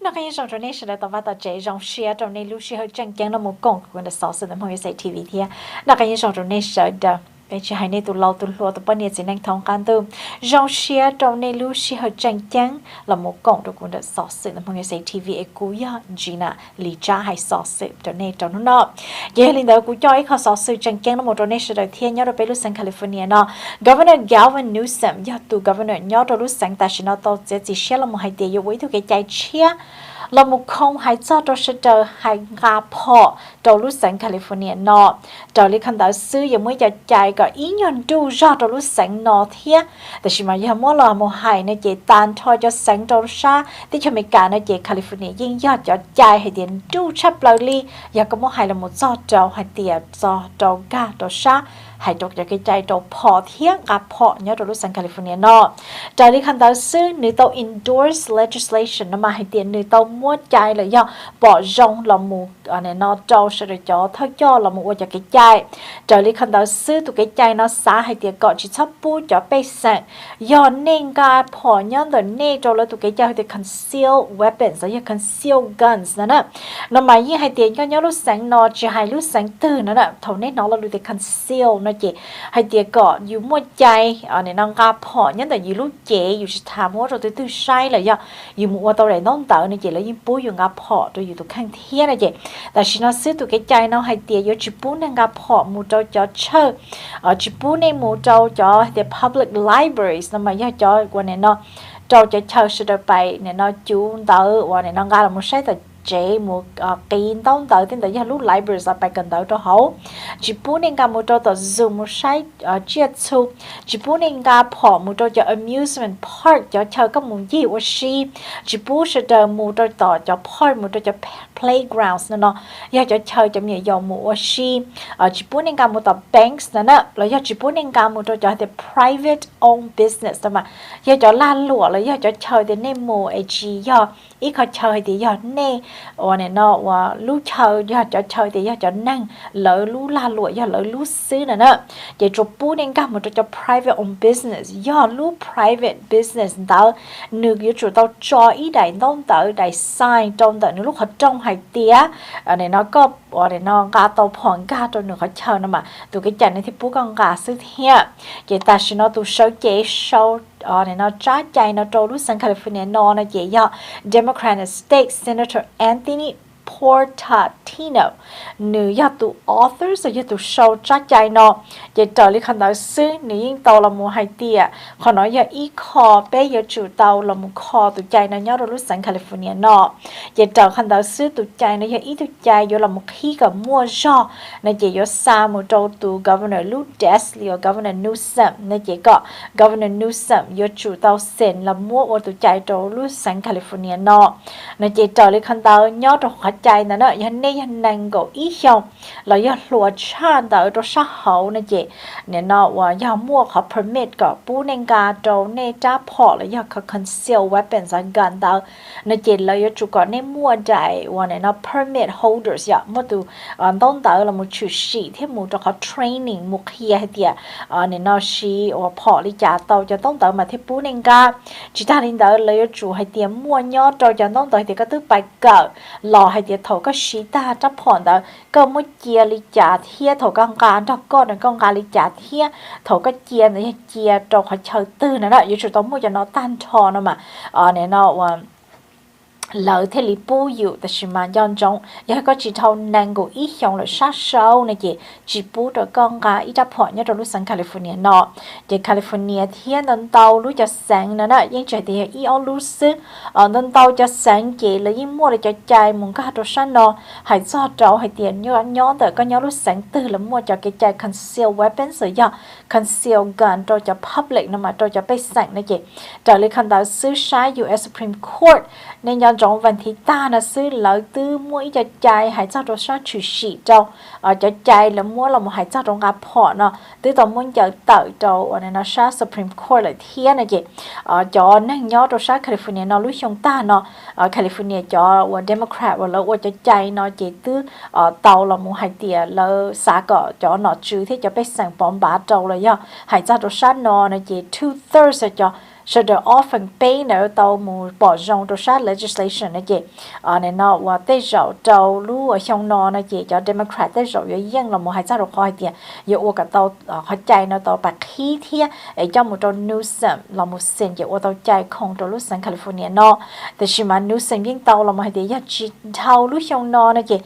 nó cái dòng trong này sẽ là tao vào tao chế dòng share trong này lúc share hơi chẳng chẳng là một công của nó sáu mươi năm sẽ TV thì nó cái dòng trong này sẽ đó bây giờ hai này tụi lâu tụi lúa tụi bên này sẽ năng thông can từ dòng share trong này lúc share hơi chẳng chẳng là một công của nó sáu mươi năm sẽ TV cú ya Geena Cha hay sáu mươi trong này trong nó vậy lên đó cú cho ấy họ sáu mươi chẳng chẳng là một trong này sẽ đầu tiên nhớ được bên lúc sang California nó Governor Gavin Newsom ya tụi Governor nhớ được lúc sang ta sẽ nó tao sẽ chỉ share là một hai tiền với tụi cái trái chia là một không hay cho tôi sẽ chờ hay gặp họ trong lúc sáng California nọ trong lúc khán giả sư giờ mới cho chạy có ý nhận đủ ra trong lúc sáng nọ thếแต่ชิมาย่ามั่วละมั่วหายในเจตันทอยจะแสงโจรชาที่ชมิการในเจแคลิฟอร์เนียยิ่งยอดจะใจให้เดียนดูชับเลยลีอยากก็มั่วหายละมั่วจอเจ้าให้เตียจอเจ้ากาโจชาให้จกจะกระจายโจพอเที่ยงกับพอเนี่ยโจรู้สังแคลิฟอร์เนียนอจากที่คันตาซื้อนึกตัว endorse legislation นั่นมาให้เตียนนึกตัวมั่วใจเลยย่อปอจงละมั่วอันนี้นอเจ้าเสด็จจอเท่าจ้อละมั่วจะกระจายจากที่คันตาซื้อตัวกระจายนอสาให้เตียก่อนจิตชอบปูจะไปสั่งย้อนเน่งการพอย้อนตัวเน่โจแล้วตัวกระจายให้เตีย conceal weapons หรือ conceal guns นั่นน่ะนั่นหมายยิ่งให้เตียนก็ย้อนรู้สังนอจะให้รู้สังตื่นนั่นน่ะเท่านี้น้องเราดูแต่ concealนะเจให้เตียก่อนอยู่มั่วใจอันนี้น้องการพอย้อนแต่อยู่รู้เจอยู่จะถามว่าเราตัวใช่เลยอยู่มั่วตัวไหนน้องเต๋อนี่เจแล้วยิ่งปูอยู่การพอตัวอยู่ตัวข้างเทียนะเจแต่ฉันเอาซื้อตัวกระจายน้องให้เตียอยู่จิปูนั่งการพอมูเจ้าจะเชื่อจิปูในมูเจ้าจะ the public libraries นั่นหมายย่อจอยวันนี้เนาะเจ้าจะเชื่อสุดไปเนี่ยเนาะจูนเต๋อวันนี้น้องการเราไม่ใช่แต่chế một pin tông tới tên tới giờ lúc library là bài cần tới cho hậu chỉ muốn nên cả một trò tới dùng một site chia sẻ chỉ muốn nên cả bỏ một trò cho amusement park cho chơi các món gì và gì chỉ muốn sẽ chờ một tròต่อ cho park một trò cho playgrounds nữa giờ cho chơi cho nhiều dòng một gì chỉ muốn nên cả một trò banks nữa là giờ chỉ muốn nên cả một trò cho the private owned business mà giờ cho lan lụa là giờ cho chơi thì nên một gì giờ ít họ chơi thì giờ nên này nó và lú chơi giờ cho chơi thì giờ cho năng lỡ lú la lụa giờ lỡ lú xứ nữa nè vậy chụp bút nên cả một cho private owned business giờ lú private business đó nước giờ chủ tao cho ý đại đông tới đại sign trong tới lúc họ trong hay tía này nó có này nó cả tàu phòn cả trong nước họ chơi nữa mà tụi cái chân này thì bút con gà xứ thế vậy ta sẽ nó tụi sâu chế sâu này nó trái chạy nó trâu lúc sang California nó vậy giờ Democratic State Senator Anthony Portatino nữ giờ tụ authors rồi giờ tụ show trái chạy nó vậy trở lại khán giả sư nữ yên tàu là một hai tia còn nói giờ ý kho bé giờ chủ tàu là một kho tụ chạy nó nhớ rồi lúc sang California nó vậy trở khán giả sư tụ chạy nó giờ ý tụ chạy giờ là một khi cả mua do nó chỉ giờ xa một trâu tụ Governor Lou Desley or Governor Newsom nó chỉ có Governor Newsom giờ chủ tàu sen là mua ô tụ chạy trâu lúc sang California nó chỉ trở lại khán giả nhớ rồi chạy nó nói hiện nay hiện năng có ý không là do luật chăn tới cho xã hội này chị nên nó và do mua họ permit có bố nên cả trâu nên trả bỏ là do có conceal weapons and gun đó nên chị là do chủ có nên mua chạy và nên nó permit holders ya mua từ đông tới là một chủ sĩ thêm một cho họ training một khi hay tiệt nên nó sĩ và bỏ đi trả tàu cho đông tới mà thêm bố nên cả chỉ ta đến tới là do chủ hay tiệt mua nhớ trâu cho đông tới thì có thứ bài cờ lò hay tiệt thầu có sĩ ta chấp phòn đó có một chia lý trả thia thầu con cá đó con này con cá lý trả thia thầu có chia này chia trâu họ chơi tư nữa đó dù chúng tôi mua cho nó tan trò nó mà này nó lỡ thế li bù dụแต่ชิมาย้อนจงอยากก็จีเท่านังกูอีหยองเลยชาเช้าในจีปูตัวกองกาอีจับพอเนี่ยเรารู้สังแคลิฟอร์เนียเนาะเจแคลิฟอร์เนียเทียนนันเตารู้จะแสงนั่นน่ะยิ่งใจเดียอีเอารู้สึกนันเตาจะแสงเจเลยยิ่งมัวเลยจะใจมุงก็หาตัวฉันเนาะหายจอดเจ้าหายเตียนย้อนแต่ก็ย้อนรู้แสงตื่นแล้วมัวจะใจ conceal weapons หรือยา conceal gun เราจะ public นั่นมาเราจะไปแสงนะเจจะเลยคันดาซื้อใช้ U.S. Supreme Court ในย้อนtrong vấn thi ta là sư lợi tư mỗi cho trai hãy cho đồ sát chủ sĩ châu cho trai là mua là một hãy cho trong gặp họ nó từ tổng muốn chờ tự châu ở đây nó sát Supreme Court là thiên này chị cho nên nhớ đồ sát California nó lúc trong ta nó California cho Democrat và là cho trai nó chỉ từ tàu là một hãy tiền là xã cọ cho nó trừ thế cho biết sản phẩm bá châu là do hãy cho đồ sát nó chỉ 2/3 cho so the often pay no tàu mù bỏ rong đồ sát legislation này chị nên nó và tới rồi tàu lu ở trong nó này chị cho Democrat tới rồi với dân là một hai trăm đô coi tiền dù cả tàu họ chạy nó tàu bạc khí thia ở trong một tàu Newsom là một sen dù tàu chạy không tàu lúc sang California nóแต่ชิมาNewsomยิ่งtàu là một hai tiền chỉ tàu lúc trong nó này chị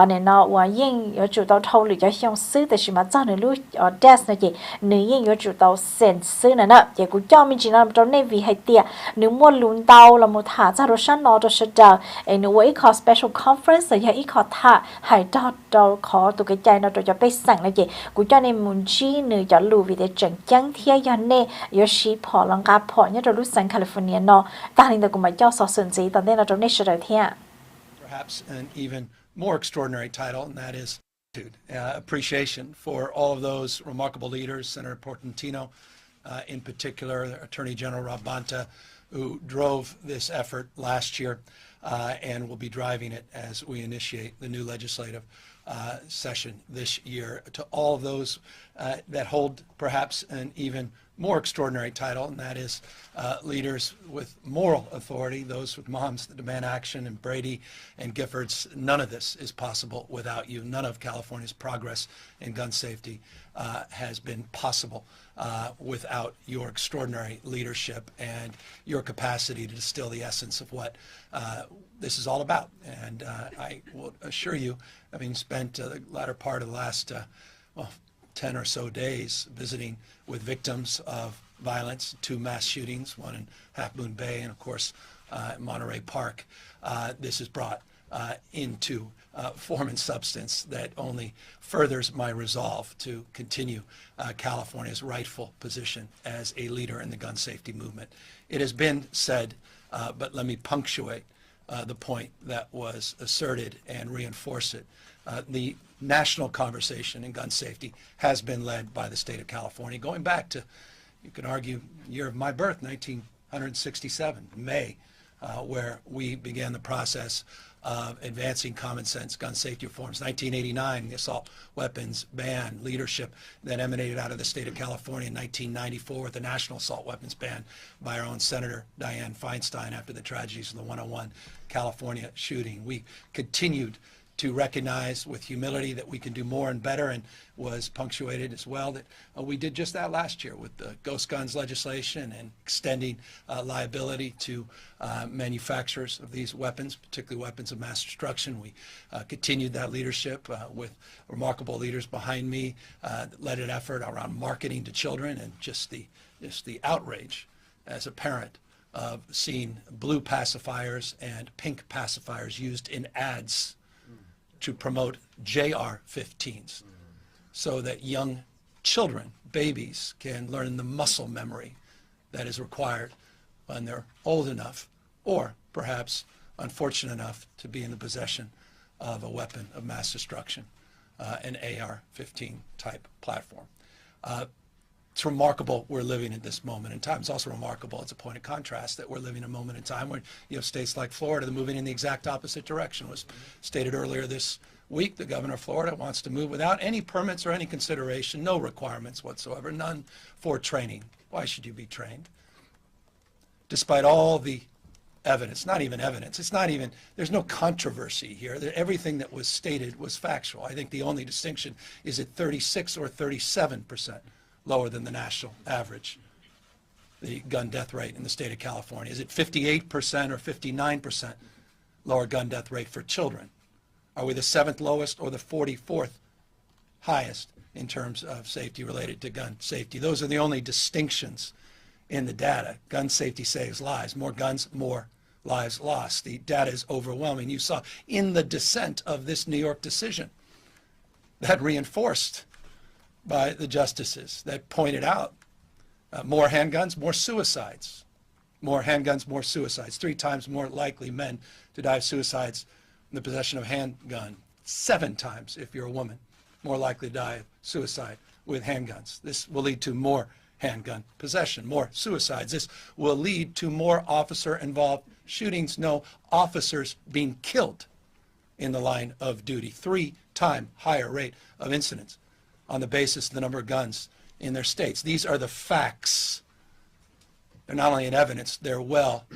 nên nó vàยิ่งở chủ tàu tàuหรือจะtrongซื้อแต่ชิมาเจ้าในlúc desk này chị nếuยิ่งở chủ tàu senซื้อนั่นน่ะchị cũng cho mình chỉ là tàu Navy hay tiền nếu mua lún tàu là một thả ra rồi sáng nó rồi sẽ chờ nếu với có special conference rồi ít có thả hay tàu khó tụi cái chạy nó rồi cho bé sẵn này chị cũng cho nên muốn chi nữa cho lù vì để chẳng chẳng thiệt cho nên giờ ship họ lòng gặp họ nhất rồi lúc sang California nó ta nên cũng phải cho so sánh gì tận đây là trong này sẽ được thiệt. Perhaps an even more extraordinary title, and that is appreciation for all of those remarkable leaders, Senator Portantino in particular, Attorney General Rob Bonta, who drove this effort last year and will be driving it as we initiate the new legislative session this year. To all of those that hold perhaps an even more extraordinary title, and that is leaders with moral authority, those with moms that demand action, and Brady and Giffords. None of this is possible without you. None of California's progress in gun safety has been possible without your extraordinary leadership and your capacity to distill the essence of what this is all about. And I will assure you, having spent the latter part of the last 10 or so days visiting with victims of violence, 2 mass shootings, one in Half Moon Bay and, of course, Monterey Park. This is brought into form and substance that only furthers my resolve to continue California's rightful position as a leader in the gun safety movement. It has been said, but let me punctuate the point that was asserted and reinforce it. The national conversation in gun safety has been led by the state of California, going back to, you can argue, the year of my birth, 1967, May, where we began the process of advancing common sense gun safety reforms. 1989, the assault weapons ban leadership that emanated out of the state of California. In 1994, with the national assault weapons ban by our own Senator Dianne Feinstein after the tragedies of the 101 California shooting. We continued to recognize with humility that we can do more and better, and was punctuated as well that we did just that last year with the ghost guns legislation and extending liability to manufacturers of these weapons, particularly weapons of mass destruction. We continued that leadership with remarkable leaders behind me that led an effort around marketing to children, and just the outrage as a parent of seeing blue pacifiers and pink pacifiers used in ads to promote JR-15s so that young children, babies, can learn the muscle memory that is required when they're old enough or perhaps unfortunate enough to be in the possession of a weapon of mass destruction, an AR-15 type platform. It's remarkable we're living at this moment in time. It's also remarkable, it's a point of contrast, that we're living a moment in time where you have states like Florida that are moving in the exact opposite direction. It was stated earlier this week, the governor of Florida wants to move without any permits or any consideration, no requirements whatsoever, none for training. Why should you be trained? Despite all the evidence, not even evidence, it's not even, there's no controversy here. Everything that was stated was factual. I think the only distinction is at 36 or 37% lower than the national average, the gun death rate in the state of California. Is it 58% or 59% lower gun death rate for children? Are we the 7th lowest or the 44th highest in terms of safety related to gun safety? Those are the only distinctions in the data. Gun safety saves lives. More guns, more lives lost. The data is overwhelming. You saw in the dissent of this New York decision that reinforced by the justices that pointed out more handguns, more suicides. More handguns, more suicides. 3 times more likely men to die of suicides in the possession of a handgun. 7 times, if you're a woman, more likely to die of suicide with handguns. This will lead to more handgun possession, more suicides. This will lead to more officer-involved shootings. No officers being killed in the line of duty. 3-time higher rate of incidents on the basis of the number of guns in their states. These are the facts. They're not only in evidence, they're well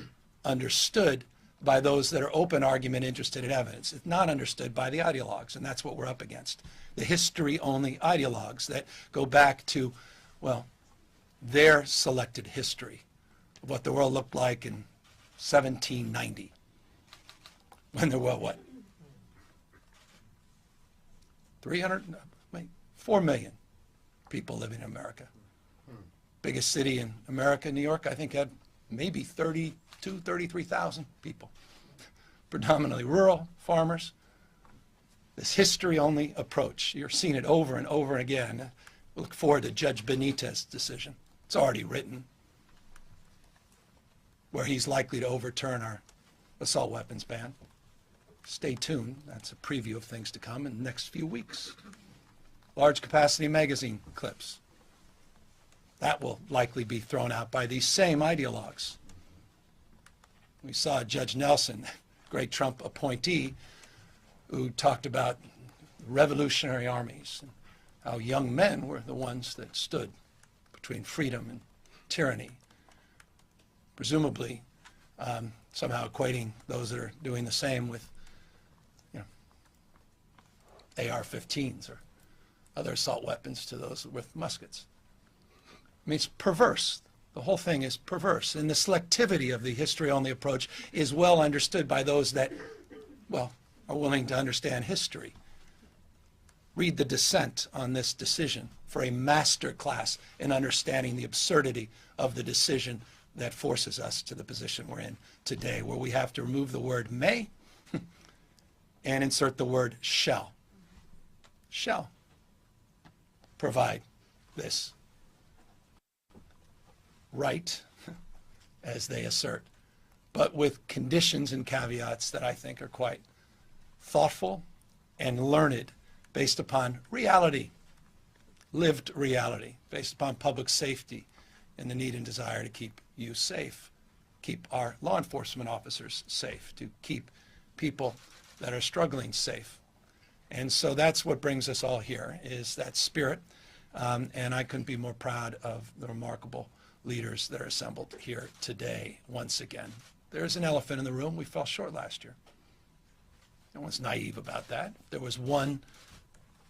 understood by those that are open argument interested in evidence. It's not understood by the ideologues, and that's what we're up against. The history-only ideologues that go back to, well, their selected history of what the world looked like in 1790, when there were, what, 4 million people living in America. Biggest city in America, New York, I think had maybe 33,000 people. Predominantly rural, farmers. This history-only approach, you're seeing it over and over again. We look forward to Judge Benitez's decision. It's already written, where he's likely to overturn our assault weapons ban. Stay tuned. That's a preview of things to come in the next few weeks. Large capacity magazine clips. That will likely be thrown out by these same ideologues. We saw Judge Nelson, great Trump appointee, who talked about revolutionary armies and how young men were the ones that stood between freedom and tyranny, presumably somehow equating those that are doing the same with, AR-15s or other assault weapons to those with muskets. I mean, it's perverse. The whole thing is perverse. And the selectivity of the history-only approach is well understood by those that, well, are willing to understand history. Read the dissent on this decision for a master class in understanding the absurdity of the decision that forces us to the position we're in today, where we have to remove the word may and insert the word shall. Shall provide this right, as they assert, but with conditions and caveats that I think are quite thoughtful and learned, based upon reality, lived reality, based upon public safety and the need and desire to keep you safe, keep our law enforcement officers safe, to keep people that are struggling safe. And so that's what brings us all here, is that spirit. And I couldn't be more proud of the remarkable leaders that are assembled here today once again. There's an elephant in the room. We fell short last year. No one's naive about that. There was one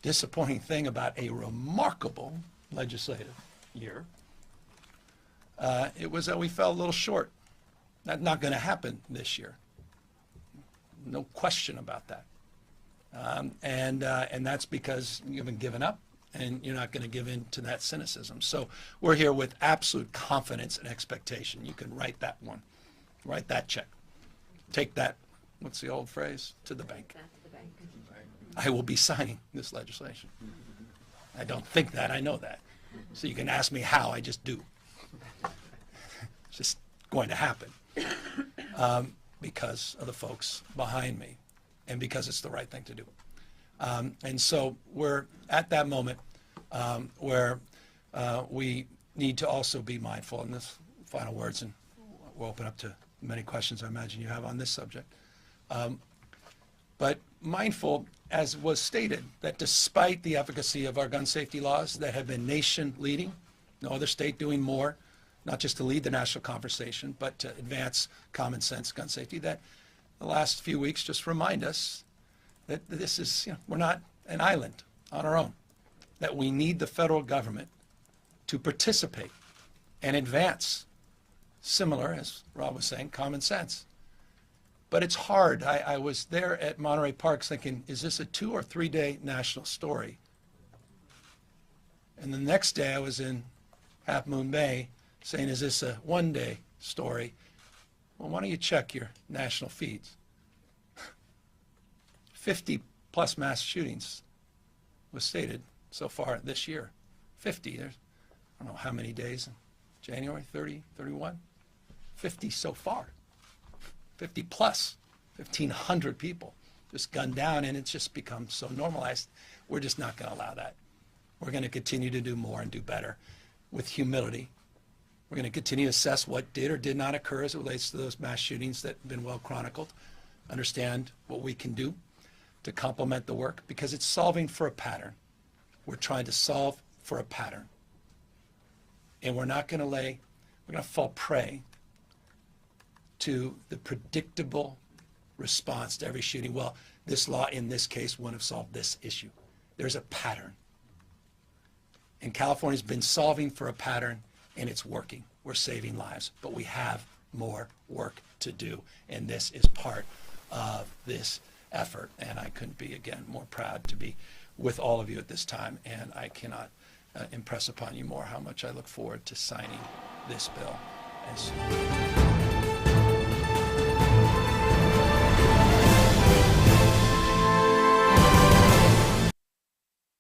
disappointing thing about a remarkable legislative year. It was that we fell a little short. That's not going to happen this year. No question about that. And that's because you haven't given up, and you're not going to give in to that cynicism. So we're here with absolute confidence and expectation. You can write that one. Write that check. Take that, what's the old phrase? To the bank. I will be signing this legislation. I don't think that, I know that. So you can ask me how, I just do. It's just going to happen because of the folks behind me and because it's the right thing to do. And so we're at that moment where we need to also be mindful, and this final words, and we'll open up to many questions I imagine you have on this subject. But mindful, as was stated, that despite the efficacy of our gun safety laws that have been nation leading, no other state doing more, not just to lead the national conversation, but to advance common sense gun safety, that the last few weeks just remind us that this is, we're not an island on our own, that we need the federal government to participate and advance similar, as Rob was saying, common sense. But it's hard. I was there at Monterey Parks thinking, is this a 2 or 3 day national story? And the next day I was in Half Moon Bay saying, is this a 1 day story? Well, why don't you check your national feeds? 50 plus mass shootings was stated so far this year. 50, there's, I don't know how many days in January, 30, 31? 50 so far. 50 plus, 1,500 people just gunned down, and it's just become so normalized. We're just not going to allow that. We're going to continue to do more and do better with humility. We're going to continue to assess what did or did not occur as it relates to those mass shootings that have been well chronicled, understand what we can do to complement the work, because it's solving for a pattern. We're trying to solve for a pattern. And we're not going to we're going to fall prey to the predictable response to every shooting. Well, this law in this case wouldn't have solved this issue. There's a pattern. And California's been solving for a pattern, and it's working. We're saving lives, but we have more work to do, and this is part of this effort. And I couldn't be, again, more proud to be with all of you at this time, and I cannot impress upon you more how much I look forward to signing this bill as soon.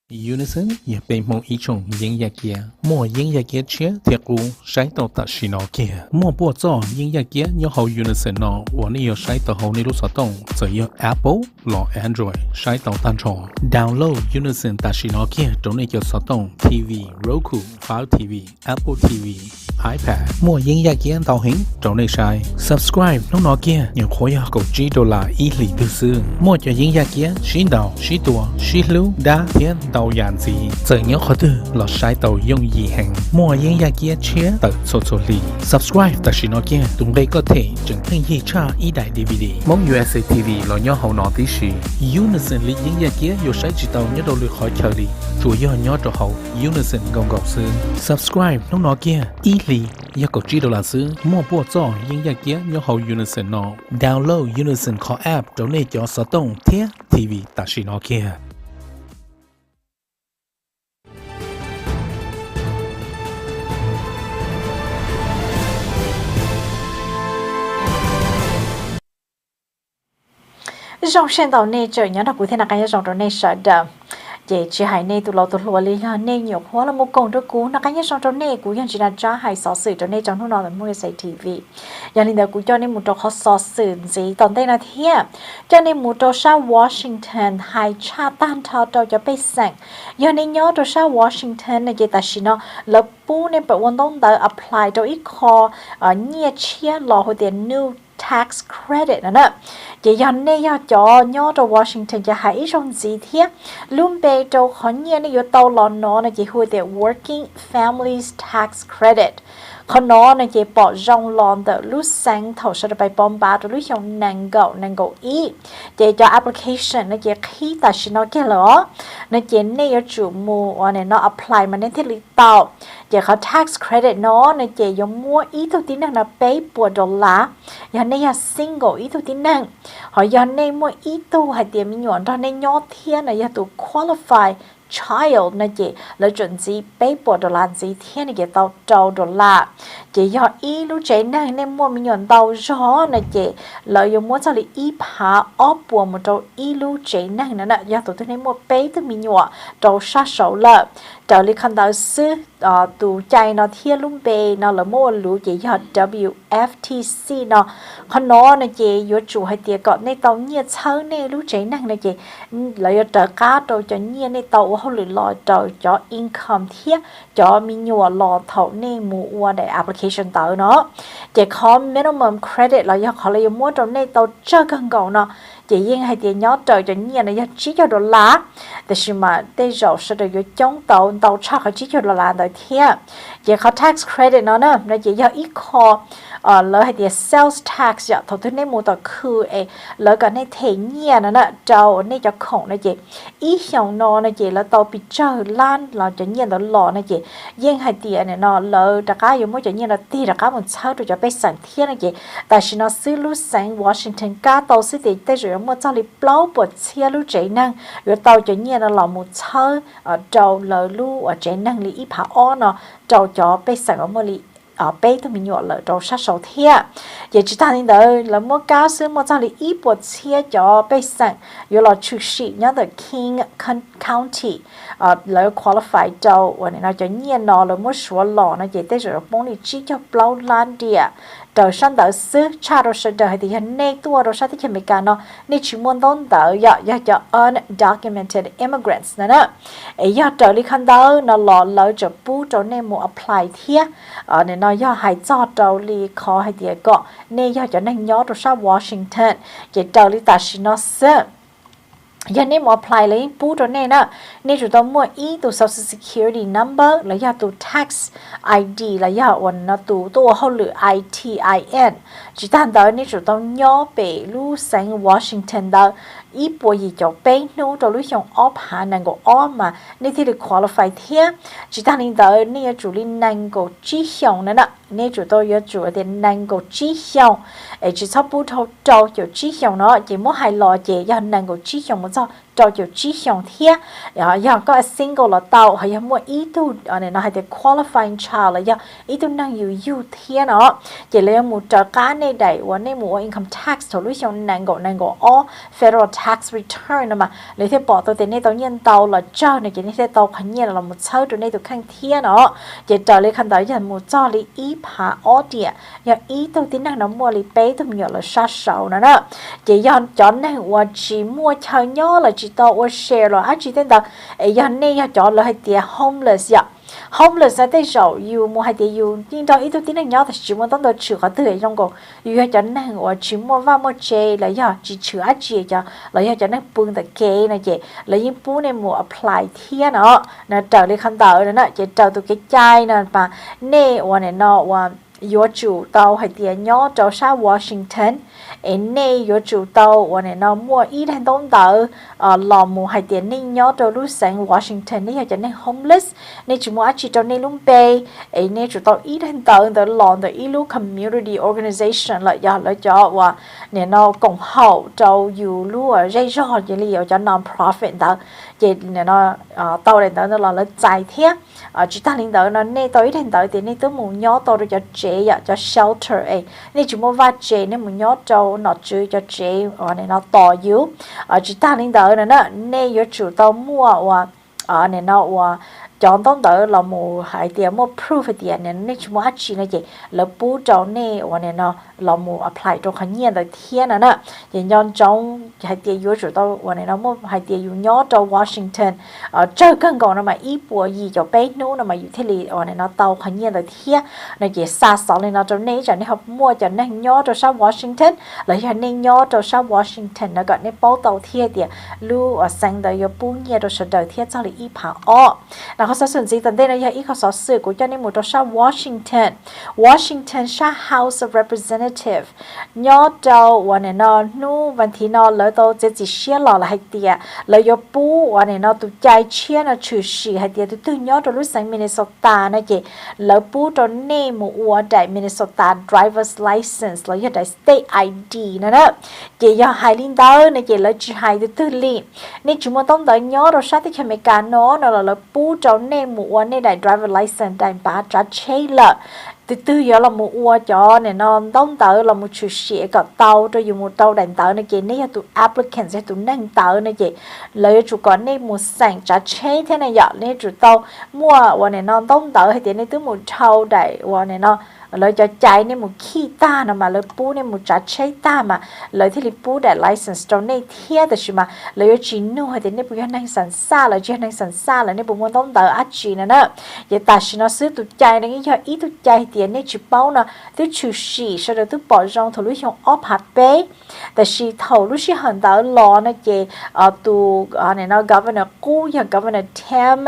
Unison 也被某一种音乐节，莫音乐节切铁鼓，谁都得是那节，莫播做音乐节要好 Unison 喏，我呢要谁都好你都所动，只要 Apple 和 Android 谁都单错 ，download Unison 得是那节，都呢叫所动 TV、Roku、Fire TV、Apple TV、iPad 莫音乐节导行，都呢晒 subscribe 弄那节，要可以够$1一里都是，莫叫音乐节，许到许多许路打天到。样子，这样好的，落晒到容易行，莫音乐节切得错错哩。Subscribe 但是那件，东北个体整天一差一台 DVD， 蒙 USA TV 落nhau好拿的是 Unison 哩音乐节有谁知道你都厉害巧哩，主要nhau就好 Unison 公告是 Subscribe 弄那件，一哩一個$是莫播做音樂節要好 Unison 喏 ，download Unison call app 就你叫手動聽 TV 但是那件。trong sen tàu này trời nhớ là cụ thể là cái trong tàu này sợ đờ vậy chỉ hay này tụi lúa lý là nên nhiều hóa là một con đứa cú là cái trong tàu này cụ chỉ là cho hay xóa xử tàu này trong lúc nào là mua cái TV giờ nên cụ cho nên một trò khó xóa xử gì tận đây là thế cho nên một trò sao Washington hay cha tan thao trò cho bây sang giờ nên nhớ trò sao Washington là gì ta chỉ nó là bu nên phải quan tâm tới apply cho ít kho ở nhẹ chia lò hồi tiền new tax credit nữa vậy giờ này giờ cho nhớ cho Washington cho hãy trong gì thế luôn bề cho khó nhẹ này giờ tàu lò nó là chỉ hồi tiền working families tax credit khó nó là chỉ bỏ rong lon từ lúc sáng thầu sẽ phải bom ba từ lúc trong nàng gạo ý vậy cho application là chỉ khi ta xin nó cái lỡ nó chỉ này giờ chủ mua này nó apply mà nên thiết lý tàu vậy có tax credit nó là chỉ giống mua ý thôi tí năng là $1 giờ này là single ý thôi tí năng họ giờ này mua ý tu hay tiền mình nhọn cho nên nhớ thiên là giờ tu qualify child là chỉ là chuẩn gì $1 gì thiên là chỉ tàu $1 chỉ do ý lúc trẻ năng nên mua mình nhọn tàu gió là chỉ lợi dụng mua cho là ý phá ốp bùa một trâu ý lúc trẻ năng nữa nè do tụi tôi nên mua bé từ mình nhọn trâu sát sầu lợ trở lại khăn tàu sư tụ chạy nó thiên lúc bề nó là mua lũ chỉ do WFTC nó khăn nó là chỉ do chủ hay tiệt gọn nên tàu nhiệt sâu nên lúc trẻ năng là chỉ lợi dụng trở cá trâu cho nhiệt nên tàu họ lựa lò trâu cho income thiết cho mình nhọn lò thầu nên mua để application tàu nó chỉ có minimum credit là do họ lợi dụng mua trâu nên tàu chơi gần gạo nó chỉ riêng hay tiền nhớ trời cho nhiên là chỉ cho $1 แต่是嘛ได้เรา是的有中到差和只cho $1的天也靠 tax credit nó nè nó chỉ do ít kho lỡ hay tiền sales tax giờ thầu thứ này mua tờ khư lỡ cả này thể nhiên nó nè trâu này cho khổng nó chỉ ít dòng nó chỉ là tàu bị chơi lan là cho nhiên đó lò nó chỉ riêng hay tiền này nó lỡ đặc cái dùng mua cho nhiên là tiền đặc cái một sao rồi cho bây sản thiên nó chỉ tại vì nó xứ lúc sáng Washington cá tàu xứ tiền tới rồi mua cho li plau bột xe lúc chế năng rồi tàu cho nhiên là lò một sao ở trâu lỡ lu ở chế năng li ít phá on nó trâu cho bây sản ở mua li ở bên tôi mình nhọ lỡ trâu sát sầu thiệt vậy chỉ ta nên đợi là mua cá sữa mua cho li ít bột xe cho bây sản rồi là chủ sĩ nhớ từ King County lỡ qualify trâu và nó cho nhiên nó là mua số lò nó chỉ tới rồi bông li chỉ cho plau lan địa đời sang đời xứ cha rồi sang đời thì hiện nay tua rồi sang thì hiện tại nó nên chỉ muốn đón đời giờ cho undocumented immigrants nữa ấy giờ đời đi khăn đời nó lỡ cho bố cho nên muốn apply thiệt nên nó giờ hay cho đời đi khó hay gì có nên giờ cho nên nhớ rồi sang Washington vậy đời đi ta xin nó xứ giờ nên mà apply lấy bút rồi nè nên chúng ta mua ý từ social security number là giờ từ tax ID là giờวันnó từตัวเขาหรือ ITIN chỉ ta đó nên chúng ta nhớ về lu sang Washington đó ý bộ gì cho bên nó cho lu xong off hà năng của off mà nên thì được qualify thế chỉ ta nên đó nên chủ linh năng của chỉ xong nữa đó nên chúng tôi nhớ chủ thì năng của chỉ xong chỉ sắp bút thâu trâu cho chỉ xong nó chỉ muốn hai lò chỉ giờ năng của chỉ xong một cho chỉ xong thế giờ có single là tàu hay mua ý tu này nó hay để qualifying child là giờ ý tu năng yêu thế nó chỉ lấy một trò cá này đạiวันนี้mua income tax ถลุยงnăng của federal tax return mà lấy thế bỏ tôi tiền này tao nhân tàu là cho này cái này thế tàu khánh nhiên là một số tụi này tụi khang thế nó chỉ trở lấy khăn tới giờ một cho lấy ý phá ở địa giờ ý tôi tính năng nó mua lấy bé tôi nhớ là sát sầu nữa đó chỉ do chọn năng và chỉ mua chơi nhớ là chỉ tao ở share là chỉ tên đó giờ này giờ chọn là hay tiền homeless vậy homeless là tại sao yêu mua hay tiền yêu nhưng đó ý tôi tính năng nhớ thì chỉ muốn tao được chữa có từ trong cổ yêu chọn năng và chỉ mua vào mua chơi là giờ chỉ chữa chỉ cho là giờ chọn năng bưng tại kê này chị là những bố này mua apply thế nó trở lại khăn tờ nữa nè chị trở từ cái chai nè và nè và này nó và yếu chủ tàu hay tiền nhớ cho sa Washington nè yếu chủ tàu và này nó mua ít hàng đông tờ lò mua hay tiền nên nhớ cho lúc sáng Washington này cho nên homeless nên chủ mua chỉ cho nên luôn bê nên chủ tàu ít hàng tờ lò tờ ít lúc community organization lại giờ lại cho và này nó cộng hậu cho dù lúc dây dò gì liệu cho non profit tờ chị này nó tàu này tờ nó là dài thế chỉ ta linh tờ nó nên tàu ít hàng tờ thì nên tớ muốn nhớ tàu được cho chế cho shelter nên chủ mua vài chế nên muốn nhớ cho nó chơi cho chế này nó tỏ yếu chỉ ta linh tờ nữa nên yếu chủ tàu mua và này nó và chọn tóm đỡ là một hai tiền một proof tiền nên chúng ta chỉ là gì là bố cháu này và này nó là một apply cho khán giả được thiên nữa thì nhân trong hai tiền yếu chủ tao và này nó một hai tiền yếu nhớ cho Washington chơi cân còn nó mà ít bùa gì cho bé nó mà yếu thế li và này nó tàu khán giả được thiên này chỉ xa xỏ lên nó cho nên cho nên học mua cho nên nhớ cho sao Washington là cho nên nhớ cho sao Washington nó gọi nên bao tàu thiên tiền lưu ở sang đời yếu bố nhẹ cho sự đời thiên cho là ít pháเขาสนใจตั้งแต่ในยี่เขาสอสื่อกูจะในหมู่ตัวชาว Washington ชา House of Representative ย้อนเจ้าวันนี้นอนนู่วันที่นอนแล้วตัวจะจิเชี่ยหล่อละให้เตียแล้วยปูวันนี้นอนตัวใจเชี่ยนะชื่อสีให้เตียตัวย้อนตัวรู้สังมินนิโซตานะเจแล้วปูตัวเนหมู่วัวได้มินนิโซตา driver's license แล้วยังได้ state ID นะเนอะเจยังไฮลินดาร์นะเจแล้วจีไฮตัวลีนี่จุดมันต้องได้ย้อนตัวชาติอเมริกาโน่นะแล้วปูตัวnên mua nên đại driver license đại bá trả chế là từ giờ là mua cho này nó đóng tờ là một chút xíu cả tàu cho dùng một tàu đánh tờ này kia này tụ applicant sẽ tụ nâng tờ này chị lấy chủ có nên một sản trả chế thế này giờ nên chủ tàu mua và này nó đóng tờ hay tiền này từ một tàu đại và này nó lấy cho chạy nên một khi ta mà lấy bố nên một trả chế ta mà lấy thì bố để license cho nên thiệt thì mà lấy chỉ nuôi hay nên bố năng sản xa là chỉ năng sản xa là nên bố muốn đóng tờ ác chỉ nữa vậy ta chỉ nóซื้อ tụ chạy nên cái ít tụ chạy tiền nên chỉ bao nó tụ chủ sĩ sau đó tụ bỏ trong thầu lúc trong ốp hạt béแต่ชีthầu lúcชีhành tờ lo nó chị tụ này nó governor cũ ya governor Tim